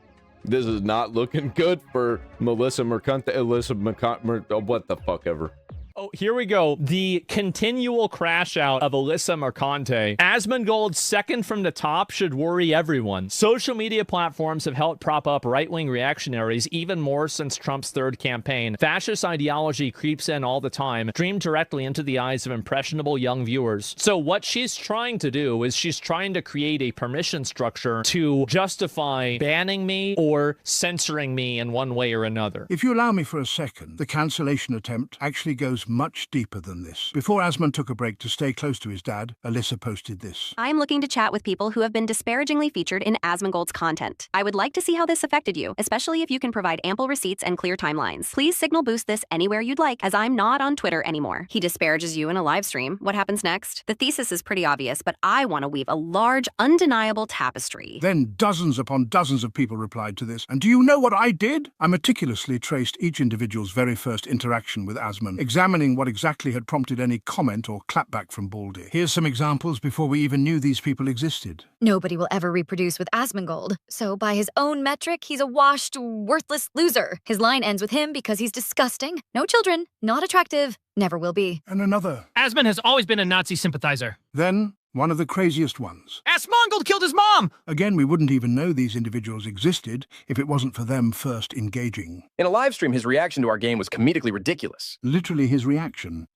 "This is not looking good for Melissa Mercante, what the fuck ever." Oh, here we go. The continual crash out of Alyssa Mercante. Asmongold, second from the top, should worry everyone. Social media platforms have helped prop up right-wing reactionaries even more since Trump's third campaign. Fascist ideology creeps in all the time, streamed directly into the eyes of impressionable young viewers. So what she's trying to do is she's trying to create a permission structure to justify banning me or censoring me in one way or another. If you allow me for a second, the cancellation attempt actually goes much deeper than this. Before Asmon took a break to stay close to his dad, Alyssa posted this. I'm looking to chat with people who have been disparagingly featured in Asmongold's content. I would like to see how this affected you, especially if you can provide ample receipts and clear timelines. Please signal boost this anywhere you'd like, as I'm not on Twitter anymore. He disparages you in a live stream. What happens next? The thesis is pretty obvious, but I want to weave a large, undeniable tapestry. Then dozens upon dozens of people replied to this. And do you know what I did? I meticulously traced each individual's very first interaction with Asmon, examining what exactly had prompted any comment or clapback from Baldy. Here's some examples before we even knew these people existed. Nobody will ever reproduce with Asmongold, so by his own metric, he's a washed, worthless loser. His line ends with him because he's disgusting. No children, not attractive, never will be. And another. Asmon has always been a Nazi sympathizer. Then, one of the craziest ones. Asmongold killed his mom! Again, we wouldn't even know these individuals existed if it wasn't for them first engaging. In a live stream, his reaction to our game was comedically ridiculous. Literally his reaction.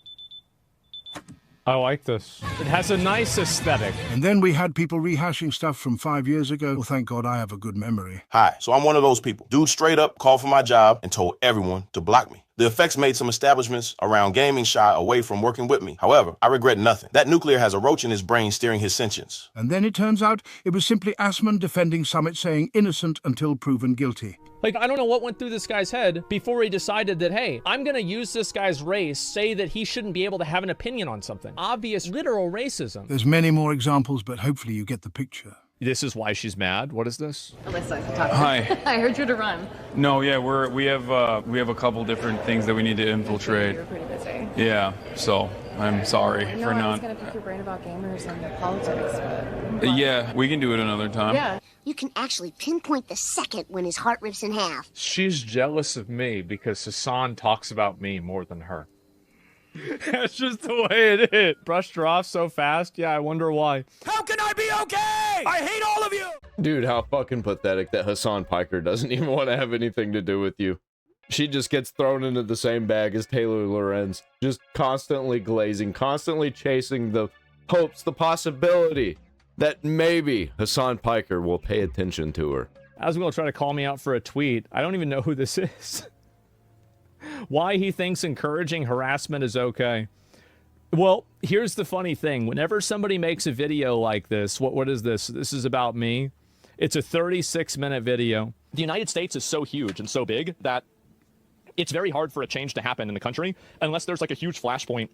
I like this. It has a nice aesthetic. And then we had people rehashing stuff from 5 years ago. Well, thank God I have a good memory. Hi, so I'm one of those people. Dude straight up called for my job and told everyone to block me. The effects made some establishments around gaming shy away from working with me. However, I regret nothing. That nuclear has a roach in his brain steering his sentience. And then it turns out it was simply Asmon defending Summit, saying innocent until proven guilty. Like, I don't know what went through this guy's head before he decided that, hey, I'm going to use this guy's race, say that he shouldn't be able to have an opinion on something. Obvious, literal racism. There's many more examples, but hopefully you get the picture. This is why she's mad. What is this? Alyssa, talk. Hi. I heard you to run. No, yeah, we have a couple different things that we need to infiltrate. You're pretty busy. Yeah, so I'm sorry I know for I was not. gonna pick your brain about gamers and politics, but Yeah, we can do it another time. yeah. You can actually pinpoint the second when his heart rips in half. She's jealous of me because Hassan talks about me more than her. That's just the way it is. Brushed her off so fast. Yeah, I wonder why. How can I be okay? I hate all of you! Dude, how fucking pathetic that Hassan Piker doesn't even want to have anything to do with you. She just gets thrown into the same bag as Taylor Lorenz, just constantly glazing, constantly chasing the hopes, the possibility that maybe Hassan Piker will pay attention to her. Asmongold will try to call me out for a tweet. I don't even know who this is. Why he thinks encouraging harassment is okay. Well, here's the funny thing. Whenever somebody makes a video like this, what is this? This is about me. It's a 36-minute video. The United States is so huge and so big that it's very hard for a change to happen in the country unless there's like a huge flashpoint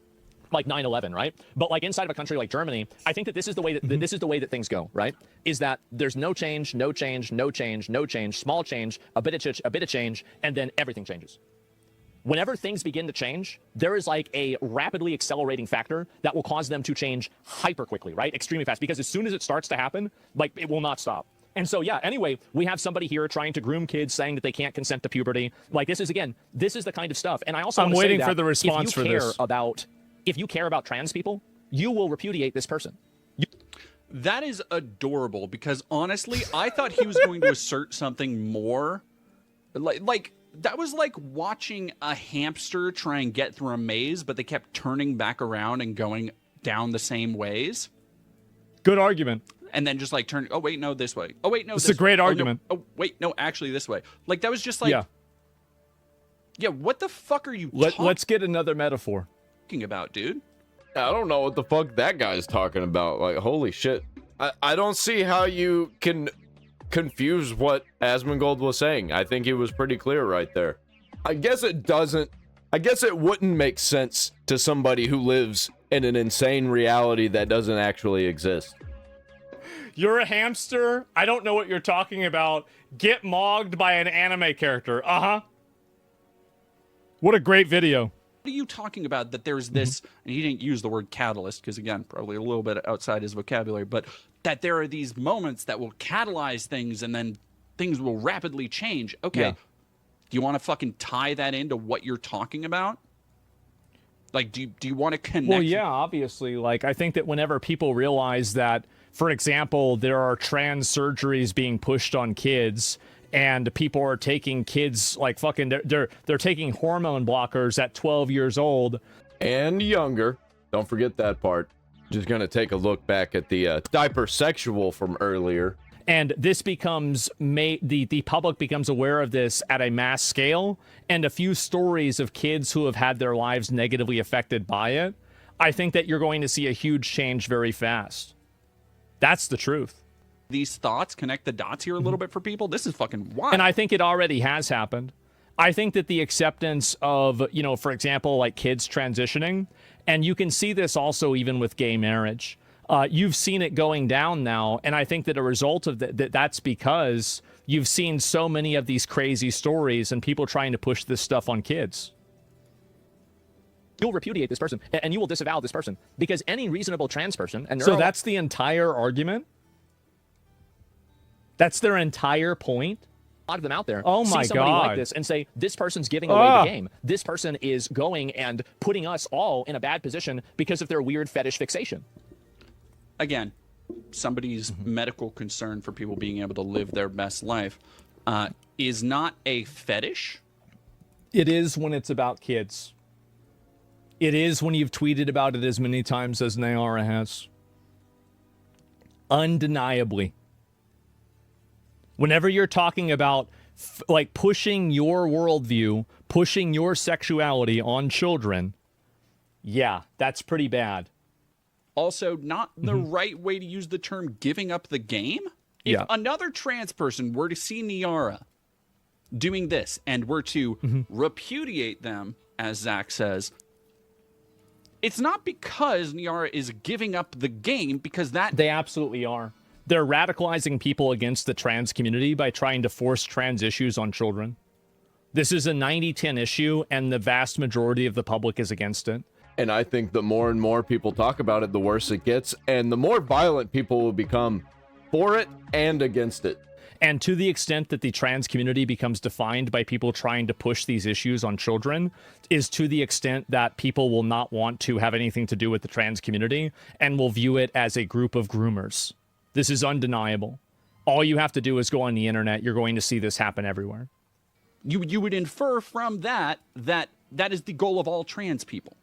like 9/11, right? But like inside of a country like Germany, I think that this is the way that this is the way that things go, right? Is that there's no change, no change, no change, no change, small change, a bit of change, and then everything changes. Whenever things begin to change, there is like a rapidly accelerating factor that will cause them to change hyper quickly, right? Extremely fast, because as soon as it starts to happen, like it will not stop. And so, yeah, anyway, we have somebody here trying to groom kids saying that they can't consent to puberty. Like this is, again, this is the kind of stuff. And I also I'm want to waiting say for that the response if you for care this. If you care about trans people, you will repudiate this person. That is adorable because honestly, I thought he was going to assert something more. Like that was like watching a hamster try and get through a maze, but they kept turning back around and going down the same ways. Good argument. And then just like turn. Oh wait, no, this way. Oh wait, no, It's this a great way. argument. Oh, no. Oh wait, no, actually this way. Like that was just like. Yeah. What the fuck are you? Let's get another metaphor. Talking about, dude? I don't know what the fuck that guy's talking about. Like, holy shit. I don't see how you can confuse what Asmongold was saying. I think he was pretty clear right there. I guess it wouldn't make sense to somebody who lives in an insane reality that doesn't actually exist. You're a hamster? I don't know what you're talking about. Get mogged by an anime character. Uh-huh. What a great video. What are you talking about that there's this, and he didn't use the word catalyst, because again, probably a little bit outside his vocabulary, but that there are these moments that will catalyze things and then things will rapidly change. Okay. Yeah. Do you want to fucking tie that into what you're talking about? Like, do you want to connect? Well, yeah, obviously. Like, I think that whenever people realize that, for example, there are trans surgeries being pushed on kids, and people are taking kids like fucking they're taking hormone blockers at 12 years old and younger. Don't forget that part. Just gonna take a look back at the diaper sexual from earlier. And this becomes the public becomes aware of this at a mass scale, and a few stories of kids who have had their lives negatively affected by it. I think that you're going to see a huge change very fast. That's the truth. These thoughts connect the dots here a little bit for people. This is fucking wild. And I think it already has happened. I think that the acceptance of, you know, for example, like kids transitioning, and you can see this also even with gay marriage. You've seen it going down now, and I think that a result of that's because you've seen so many of these crazy stories and people trying to push this stuff on kids. You'll repudiate this person, and you will disavow this person, because any reasonable trans person... And so that's the entire argument? That's their entire point? A lot of them out there see somebody like this and say, this person's giving away the game. This person is going and putting us all in a bad position because of their weird fetish fixation. Again, somebody's medical concern for people being able to live their best life is not a fetish. It is when it's about kids. It is when you've tweeted about it as many times as Nayara has. Undeniably. Whenever you're talking about like pushing your worldview, pushing your sexuality on children, yeah, that's pretty bad. Also, not the right way to use the term giving up the game. If another trans person were to see Niara doing this and were to repudiate them, as Zach says, it's not because Niara is giving up the game, because that... They absolutely are. They're radicalizing people against the trans community by trying to force trans issues on children. This is a 90-10 issue, and the vast majority of the public is against it. And I think the more and more people talk about it, the worse it gets, and the more violent people will become for it and against it. And to the extent that the trans community becomes defined by people trying to push these issues on children is to the extent that people will not want to have anything to do with the trans community and will view it as a group of groomers. This is undeniable. All you have to do is go on the internet. You're going to see this happen everywhere. You would infer from that is the goal of all trans people.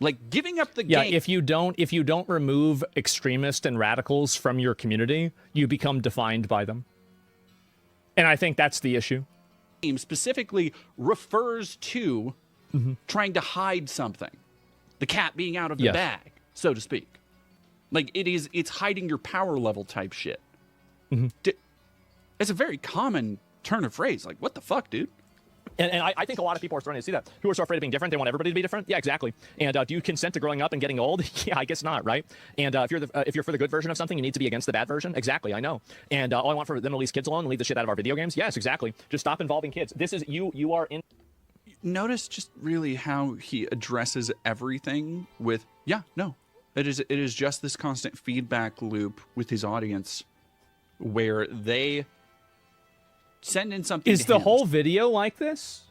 Like giving up the game. Yeah, if you don't remove extremists and radicals from your community, you become defined by them. And I think that's the issue. Specifically refers to trying to hide something. The cat being out of the bag, so to speak. Like it's hiding your power level type shit. It's a very common turn of phrase. Like, what the fuck, dude? And I think a lot of people are starting to see that. Who are so afraid of being different, they want everybody to be different. Yeah, exactly. And do you consent to growing up and getting old? Yeah, I guess not, right? And if you're for the good version of something, you need to be against the bad version. Exactly, I know. And all I want for them to leave kids alone and leave the shit out of our video games. Yes, exactly. Just stop involving kids. This is you are in. Notice just really how he addresses everything with it is just this constant feedback loop with his audience where they send in something. Is the whole video like this?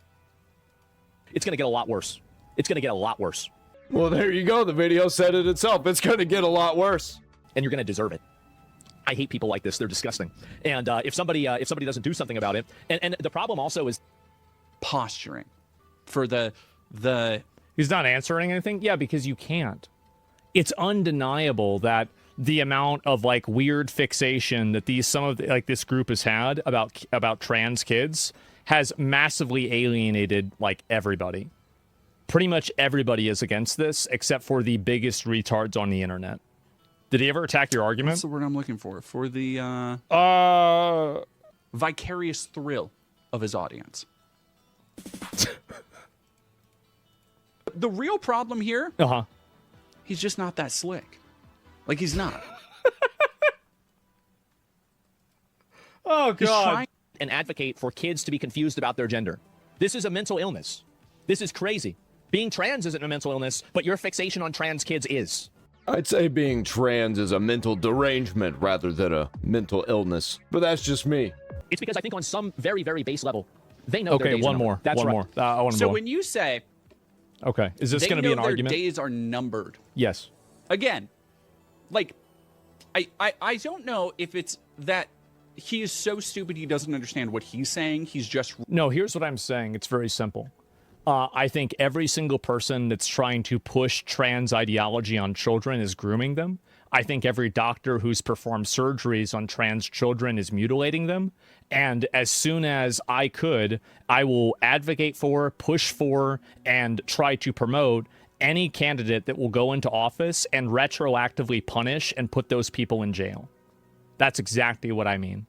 It's going to get a lot worse. It's going to get a lot worse. Well, there you go. The video said it itself. It's going to get a lot worse. And you're going to deserve it. I hate people like this. They're disgusting. And if somebody doesn't do something about it, and the problem also is posturing for the. He's not answering anything. Yeah, because you can't. It's undeniable that the amount of like weird fixation that this group has had about trans kids has massively alienated like everybody. Pretty much everybody is against this except for the biggest retards on the internet. Did he ever attack your argument? That's the word I'm looking for. For the vicarious thrill of his audience. The real problem here, he's just not that slick. Like, he's not. Oh, God. And advocate for kids to be confused about their gender. This is a mental illness. This is crazy. Being trans isn't a mental illness, but your fixation on trans kids is. I'd say being trans is a mental derangement rather than a mental illness, but that's just me. It's because I think on some very, very base level, they know Okay, one more. That's one right. more. I want to So when you say, okay, is this they going to be an know their argument? days are numbered. Yes. Again, like, I don't know if it's that he is so stupid he doesn't understand what he's saying. He's just... No, here's what I'm saying. It's very simple. I think every single person that's trying to push trans ideology on children is grooming them. I think every doctor who's performed surgeries on trans children is mutilating them. And as soon as I could, I will advocate for, push for, and try to promote any candidate that will go into office and retroactively punish and put those people in jail. That's exactly what I mean.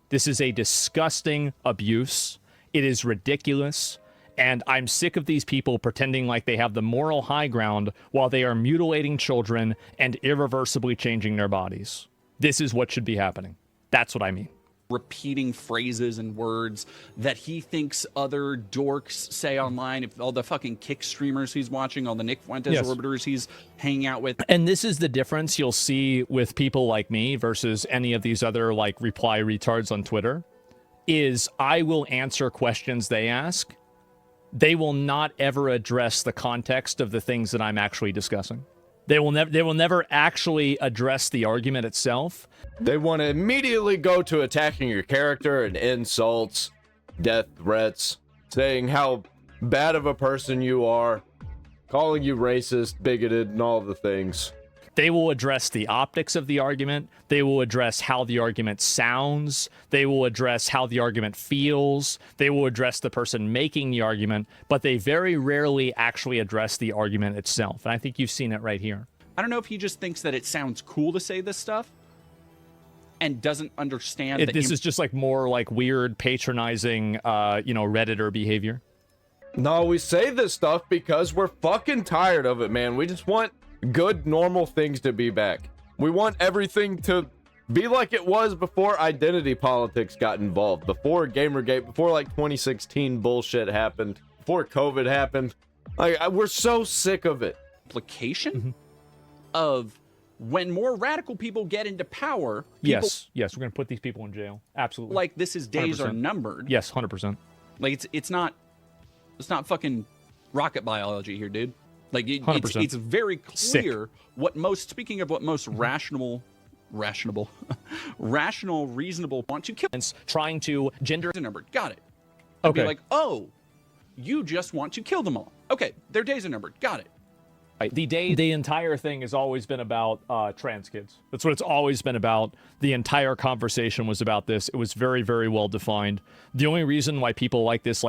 This is a disgusting abuse. It is ridiculous. And I'm sick of these people pretending like they have the moral high ground while they are mutilating children and irreversibly changing their bodies. This is what should be happening. That's what I mean. Repeating phrases and words that he thinks other dorks say online. If all the fucking kick streamers he's watching, all the Nick Fuentes orbiters he's hanging out with. And this is the difference you'll see with people like me versus any of these other like reply retards on Twitter, is I will answer questions they ask. They will not ever address the context of the things that I'm actually discussing. They will never actually address the argument itself. They want to immediately go to attacking your character and insults, death threats, saying how bad of a person you are, calling you racist, bigoted, and all the things. They will address the optics of the argument. They will address how the argument sounds. They will address how the argument feels. They will address the person making the argument, but they very rarely actually address the argument itself. And I think you've seen it right here. I don't know if he just thinks that it sounds cool to say this stuff and doesn't understand that this is just like more like weird patronizing, Redditor behavior. No, we say this stuff because we're fucking tired of it, man. We just want good, normal things to be back. We want everything to be like it was before identity politics got involved, before Gamergate, before like 2016 bullshit happened, before COVID happened. We're so sick of it. Implication of when more radical people get into power. Yes, we're going to put these people in jail. Absolutely. Like this is days 100%. are numbered. Yes, 100%. Like it's not fucking rocket biology here, dude. Like it's very clear what most, speaking of what most rational, reasonable want to kill. Trying to gender numbered. Got it. I'd be like, oh, you just want to kill them all. Okay, their days are numbered. Got it. The entire thing has always been about trans kids. That's what it's always been about. The entire conversation was about this. It was very, very well defined. The only reason why people like this,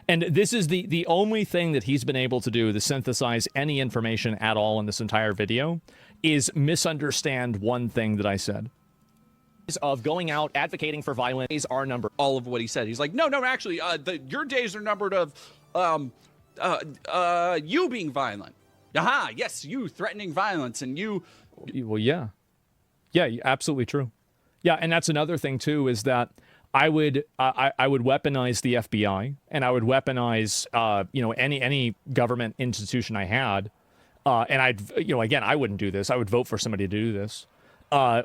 and this is the only thing that he's been able to do to synthesize any information at all in this entire video, is misunderstand one thing that I said. Of going out advocating for violence days are numbered. All of what he said. He's like, no, actually, your days are numbered of you being violent. Aha, yes, you threatening violence and you... Well, yeah. Yeah, absolutely true. Yeah, and that's another thing, too, is that I would weaponize the FBI, and I would weaponize, any government institution I had, and I'd, again, I wouldn't do this. I would vote for somebody to do this,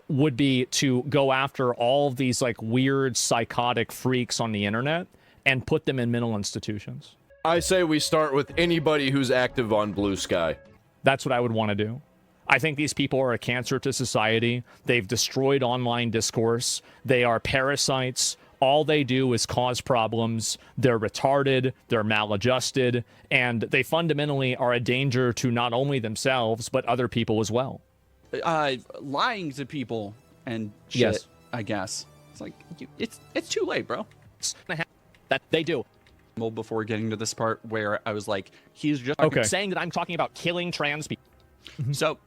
would be to go after all of these, like, weird, psychotic freaks on the internet and put them in mental institutions. I say we start with anybody who's active on Blue Sky. That's what I would want to do. I think these people are a cancer to society. They've destroyed online discourse. They are parasites. All they do is cause problems. They're retarded. They're maladjusted. And they fundamentally are a danger to not only themselves, but other people as well. Lying to people and shit, yes. I guess. It's like, it's too late, bro. That they do. Before getting to this part where I was like, he's just saying that I'm talking about killing trans people. So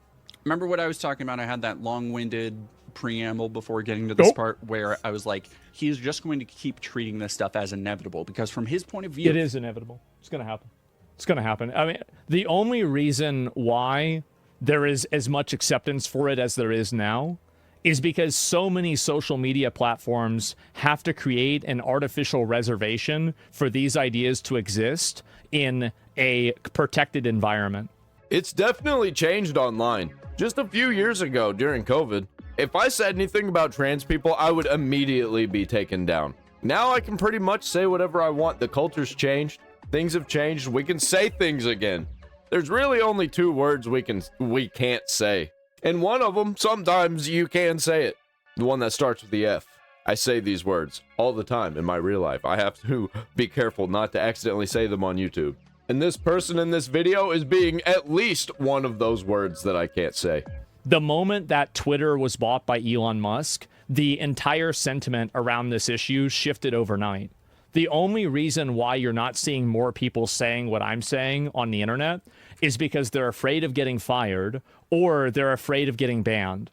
Remember what I was talking about? I had that long-winded preamble before getting to this part where I was like, he's just going to keep treating this stuff as inevitable because from his point of view... It is inevitable. It's going to happen. It's going to happen. I mean, the only reason why there is as much acceptance for it as there is now is because so many social media platforms have to create an artificial reservation for these ideas to exist in a protected environment. It's definitely changed online. Just a few years ago during COVID, if I said anything about trans people, I would immediately be taken down. Now I can pretty much say whatever I want. The culture's changed. Things have changed. We can say things again. There's really only 2 words we can't say. And one of them, sometimes you can say it. The one that starts with the F. I say these words all the time in my real life. I have to be careful not to accidentally say them on YouTube. And this person in this video is being at least one of those words that I can't say. The moment that Twitter was bought by Elon Musk, the entire sentiment around this issue shifted overnight. The only reason why you're not seeing more people saying what I'm saying on the internet is because they're afraid of getting fired or they're afraid of getting banned.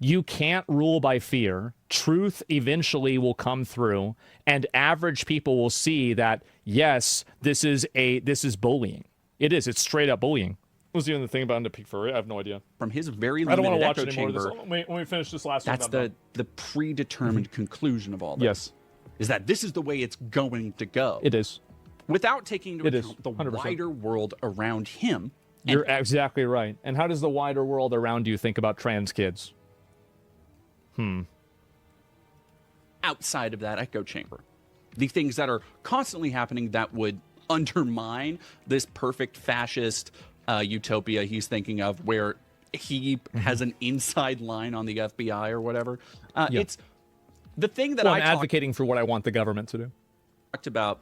You can't rule by fear. Truth eventually will come through, and average people will see that, yes, this is bullying. It is. It's straight up bullying. What was even the thing about him to peak for? I have no idea. From his very I don't limited want to watch echo any more chamber, of this. When we finish this last that's one. the predetermined conclusion of all this. Yes. Is that this is the way it's going to go. It is. Without taking into It account is, the 100%. wider world around him. You're exactly right. And how does the wider world around you think about trans kids? Outside of that echo chamber. The things that are constantly happening that would undermine this perfect fascist utopia he's thinking of where he has an inside line on the FBI or whatever. It's the thing that I'm advocating for what I want the government to do. Talked about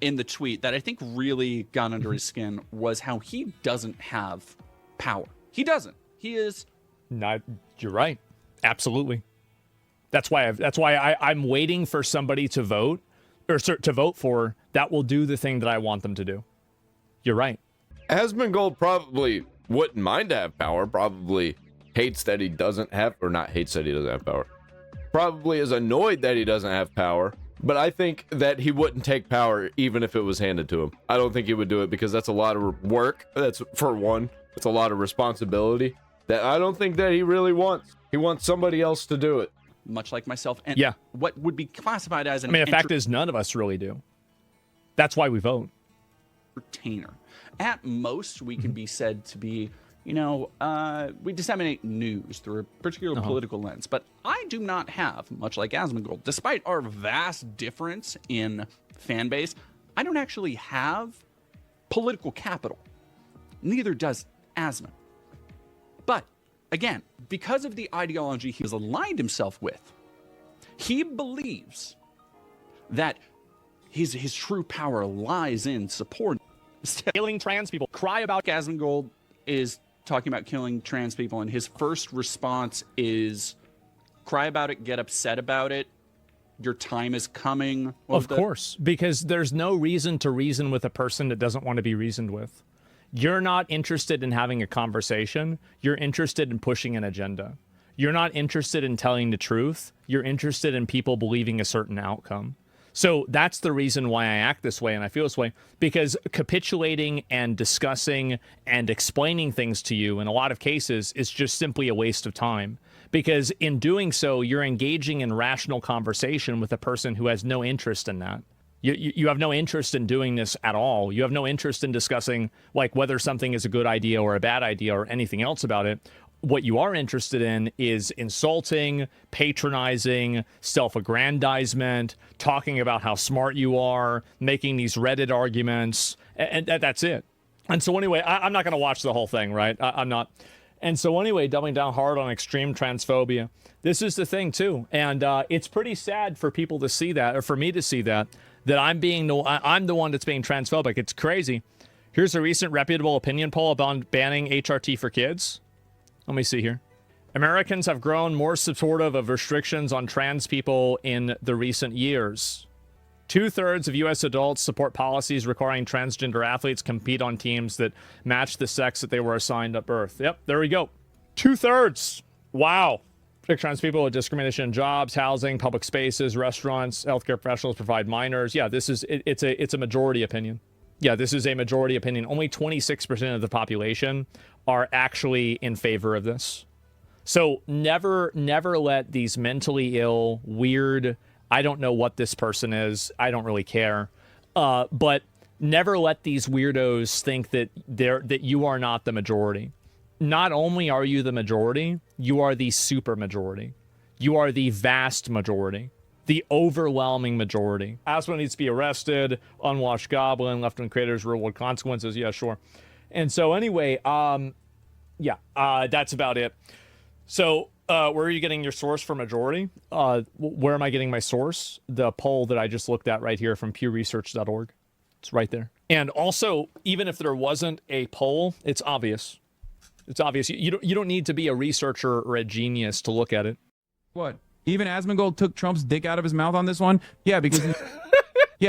in the tweet that I think really got under his skin was how he doesn't have power. He doesn't. He is not. You're right. Absolutely. That's why I'm waiting for somebody to vote or to vote for that will do the thing that I want them to do. You're right. Asmongold probably wouldn't mind to have power. Probably hates that he doesn't have, or not hates that he doesn't have power. Probably is annoyed that he doesn't have power. But I think that he wouldn't take power even if it was handed to him. I don't think he would do it because that's a lot of work. That's for one. It's a lot of responsibility that I don't think that he really wants. He wants somebody else to do it. Much like myself. And yeah. What would be classified as an the fact is none of us really do. That's why we vote. Entertainer. At most, we can be said to be, we disseminate news through a particular political lens. But I do not have, much like Asmongold, despite our vast difference in fan base, I don't actually have political capital. Neither does Asmon. But, again, because of the ideology he has aligned himself with, he believes that his true power lies in support. Killing trans people. Cry about Asmongold is talking about killing trans people, and his first response is cry about it, get upset about it. Your time is coming. Of course, because there's no reason to reason with a person that doesn't want to be reasoned with. You're not interested in having a conversation. You're interested in pushing an agenda. You're not interested in telling the truth. You're interested in people believing a certain outcome. So that's the reason why I act this way and I feel this way, because capitulating and discussing and explaining things to you in a lot of cases is just simply a waste of time. Because in doing so, you're engaging in rational conversation with a person who has no interest in that. You have no interest in doing this at all. You have no interest in discussing like whether something is a good idea or a bad idea or anything else about it. What you are interested in is insulting, patronizing, self-aggrandizement, talking about how smart you are, making these Reddit arguments, and that's it. And so anyway, I'm not going to watch the whole thing, right? I'm not. And so anyway, doubling down hard on extreme transphobia. This is the thing, too. And it's pretty sad for people to see that, or for me to see that I'm the one that's being transphobic. It's crazy. Here's a recent reputable opinion poll about banning HRT for kids. Let me see here. Americans have grown more supportive of restrictions on trans people in the recent years. 2/3 of U.S. adults support policies requiring transgender athletes compete on teams that match the sex that they were assigned at birth. Yep, there we go. 2/3. Wow. Trans people with discrimination in jobs, housing, public spaces, restaurants, healthcare professionals provide minors. Yeah, it's a majority opinion. Yeah, this is a majority opinion. Only 26% of the population are actually in favor of this. So never let these mentally ill, weird, I don't know what this person is, I don't really care, but never let these weirdos think that you are not the majority. Not only are you the majority, you are the super majority. You are the vast majority. The overwhelming majority. Asmo needs to be arrested. Unwashed goblin. Left-wing creators. Real-world consequences. Yeah, sure. And so anyway, that's about it. So where are you getting your source for majority? Where am I getting my source? The poll that I just looked at right here from pewresearch.org. It's right there. And also, even if there wasn't a poll, it's obvious. It's obvious. You don't need to be a researcher or a genius to look at it. What? Even Asmongold took Trump's dick out of his mouth on this one? Yeah, because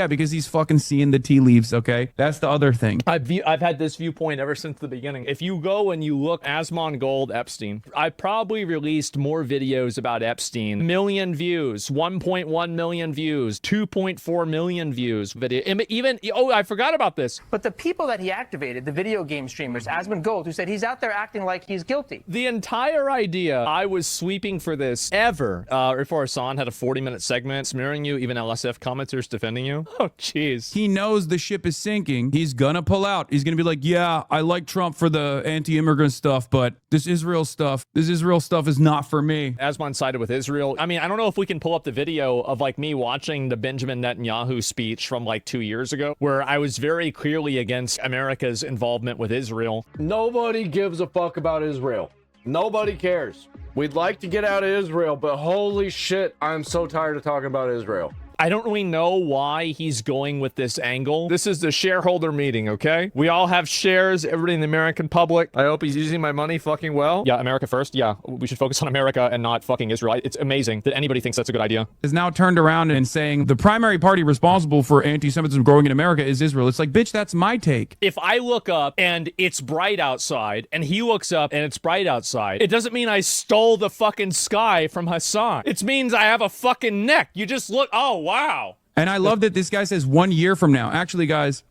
because he's fucking seeing the tea leaves, okay? That's the other thing. I've had this viewpoint ever since the beginning. If you go and you look Asmongold Epstein, I probably released more videos about Epstein. Million views, 1.1 million views, 2.4 million views. I forgot about this. But the people that he activated, the video game streamers, Asmongold, who said he's out there acting like he's guilty. The entire idea I was sweeping for this ever. Before Hassan had a 40-minute segment smearing you, even LSF commenters defending you. Oh, jeez. He knows the ship is sinking. He's gonna pull out. He's gonna be like, yeah, I like Trump for the anti-immigrant stuff, but this Israel stuff is not for me. Asmon sided with Israel. I mean, I don't know if we can pull up the video of like me watching the Benjamin Netanyahu speech from like 2 years ago, where I was very clearly against America's involvement with Israel. Nobody gives a fuck about Israel. Nobody cares. We'd like to get out of Israel, but holy shit, I'm so tired of talking about Israel. I don't really know why he's going with this angle. This is the shareholder meeting, okay? We all have shares, everybody in the American public. I hope he's using my money fucking well. Yeah, America first. Yeah, we should focus on America and not fucking Israel. It's amazing that anybody thinks that's a good idea. Is now turned around and saying the primary party responsible for anti-Semitism growing in America is Israel. It's like, bitch, that's my take. If I look up and it's bright outside, and he looks up and it's bright outside, it doesn't mean I stole the fucking sky from Hassan. It means I have a fucking neck. You just look, oh, wow. And I love that this guy says 1 year from now. Actually, guys,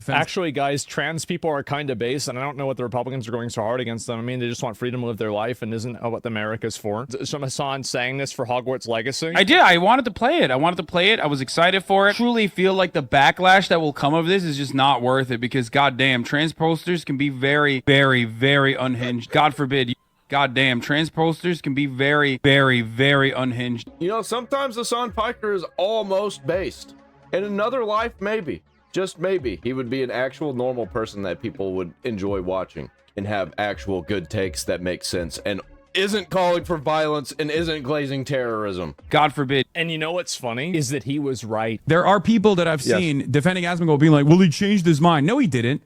trans people are kind of base, and I don't know what the Republicans are going so hard against them. I mean, they just want freedom to live their life, and isn't what America's for. So Hassan saying this for Hogwarts Legacy? I did. I wanted to play it. I was excited for it. Truly feel like the backlash that will come of this is just not worth it because, goddamn, trans posters can be very, very, very unhinged. God forbid. Goddamn, trans posters can be very, very, very unhinged. You know, sometimes Hassan Piker is almost based. In another life, maybe, just maybe, he would be an actual normal person that people would enjoy watching and have actual good takes that make sense and isn't calling for violence and isn't glazing terrorism. God forbid. And you know what's funny is that he was right. There are people that I've seen defending Asmongold being like, well, he changed his mind. No, he didn't.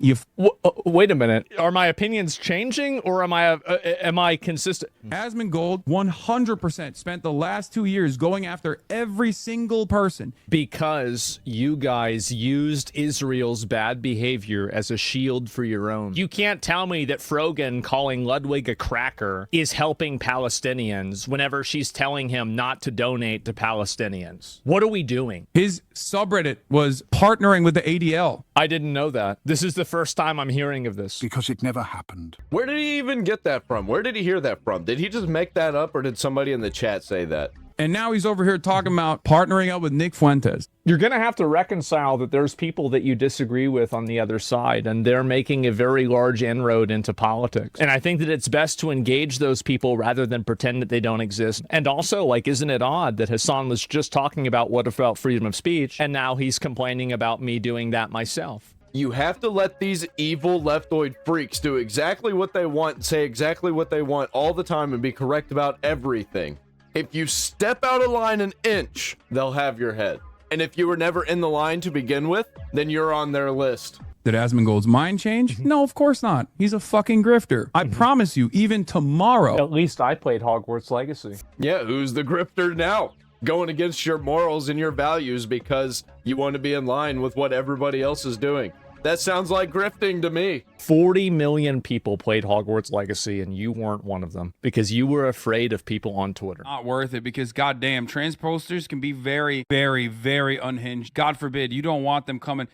Wait a minute. Are my opinions changing or am I consistent? Asmongold 100% spent the last 2 years going after every single person. Because you guys used Israel's bad behavior as a shield for your own. You can't tell me that Frogan calling Ludwig a cracker is helping Palestinians whenever she's telling him not to donate to Palestinians. What are we doing? His subreddit was partnering with the ADL. I didn't know that. This is the first time I'm hearing of this. Because it never happened. Where did he even get that from? Where did he hear that from? Did he just make that up or did somebody in the chat say that? And now he's over here talking about partnering up with Nick Fuentes. You're going to have to reconcile that there's people that you disagree with on the other side, and they're making a very large inroad into politics. And I think that it's best to engage those people rather than pretend that they don't exist. And also, like, isn't it odd that Hassan was just talking about what about freedom of speech, and now he's complaining about me doing that myself? You have to let these evil leftoid freaks do exactly what they want, say exactly what they want all the time, and be correct about everything. If you step out of line an inch, they'll have your head. And if you were never in the line to begin with, then you're on their list. Did Asmongold's mind change? No, of course not. He's a fucking grifter. I promise you, even tomorrow. At least I played Hogwarts Legacy. Yeah, who's the grifter now? Going against your morals and your values because you want to be in line with what everybody else is doing. That sounds like grifting to me. 40 million people played Hogwarts Legacy, and you weren't one of them because you were afraid of people on Twitter. Not worth it because goddamn, trans posters can be very, very, very unhinged. God forbid, you don't want them coming.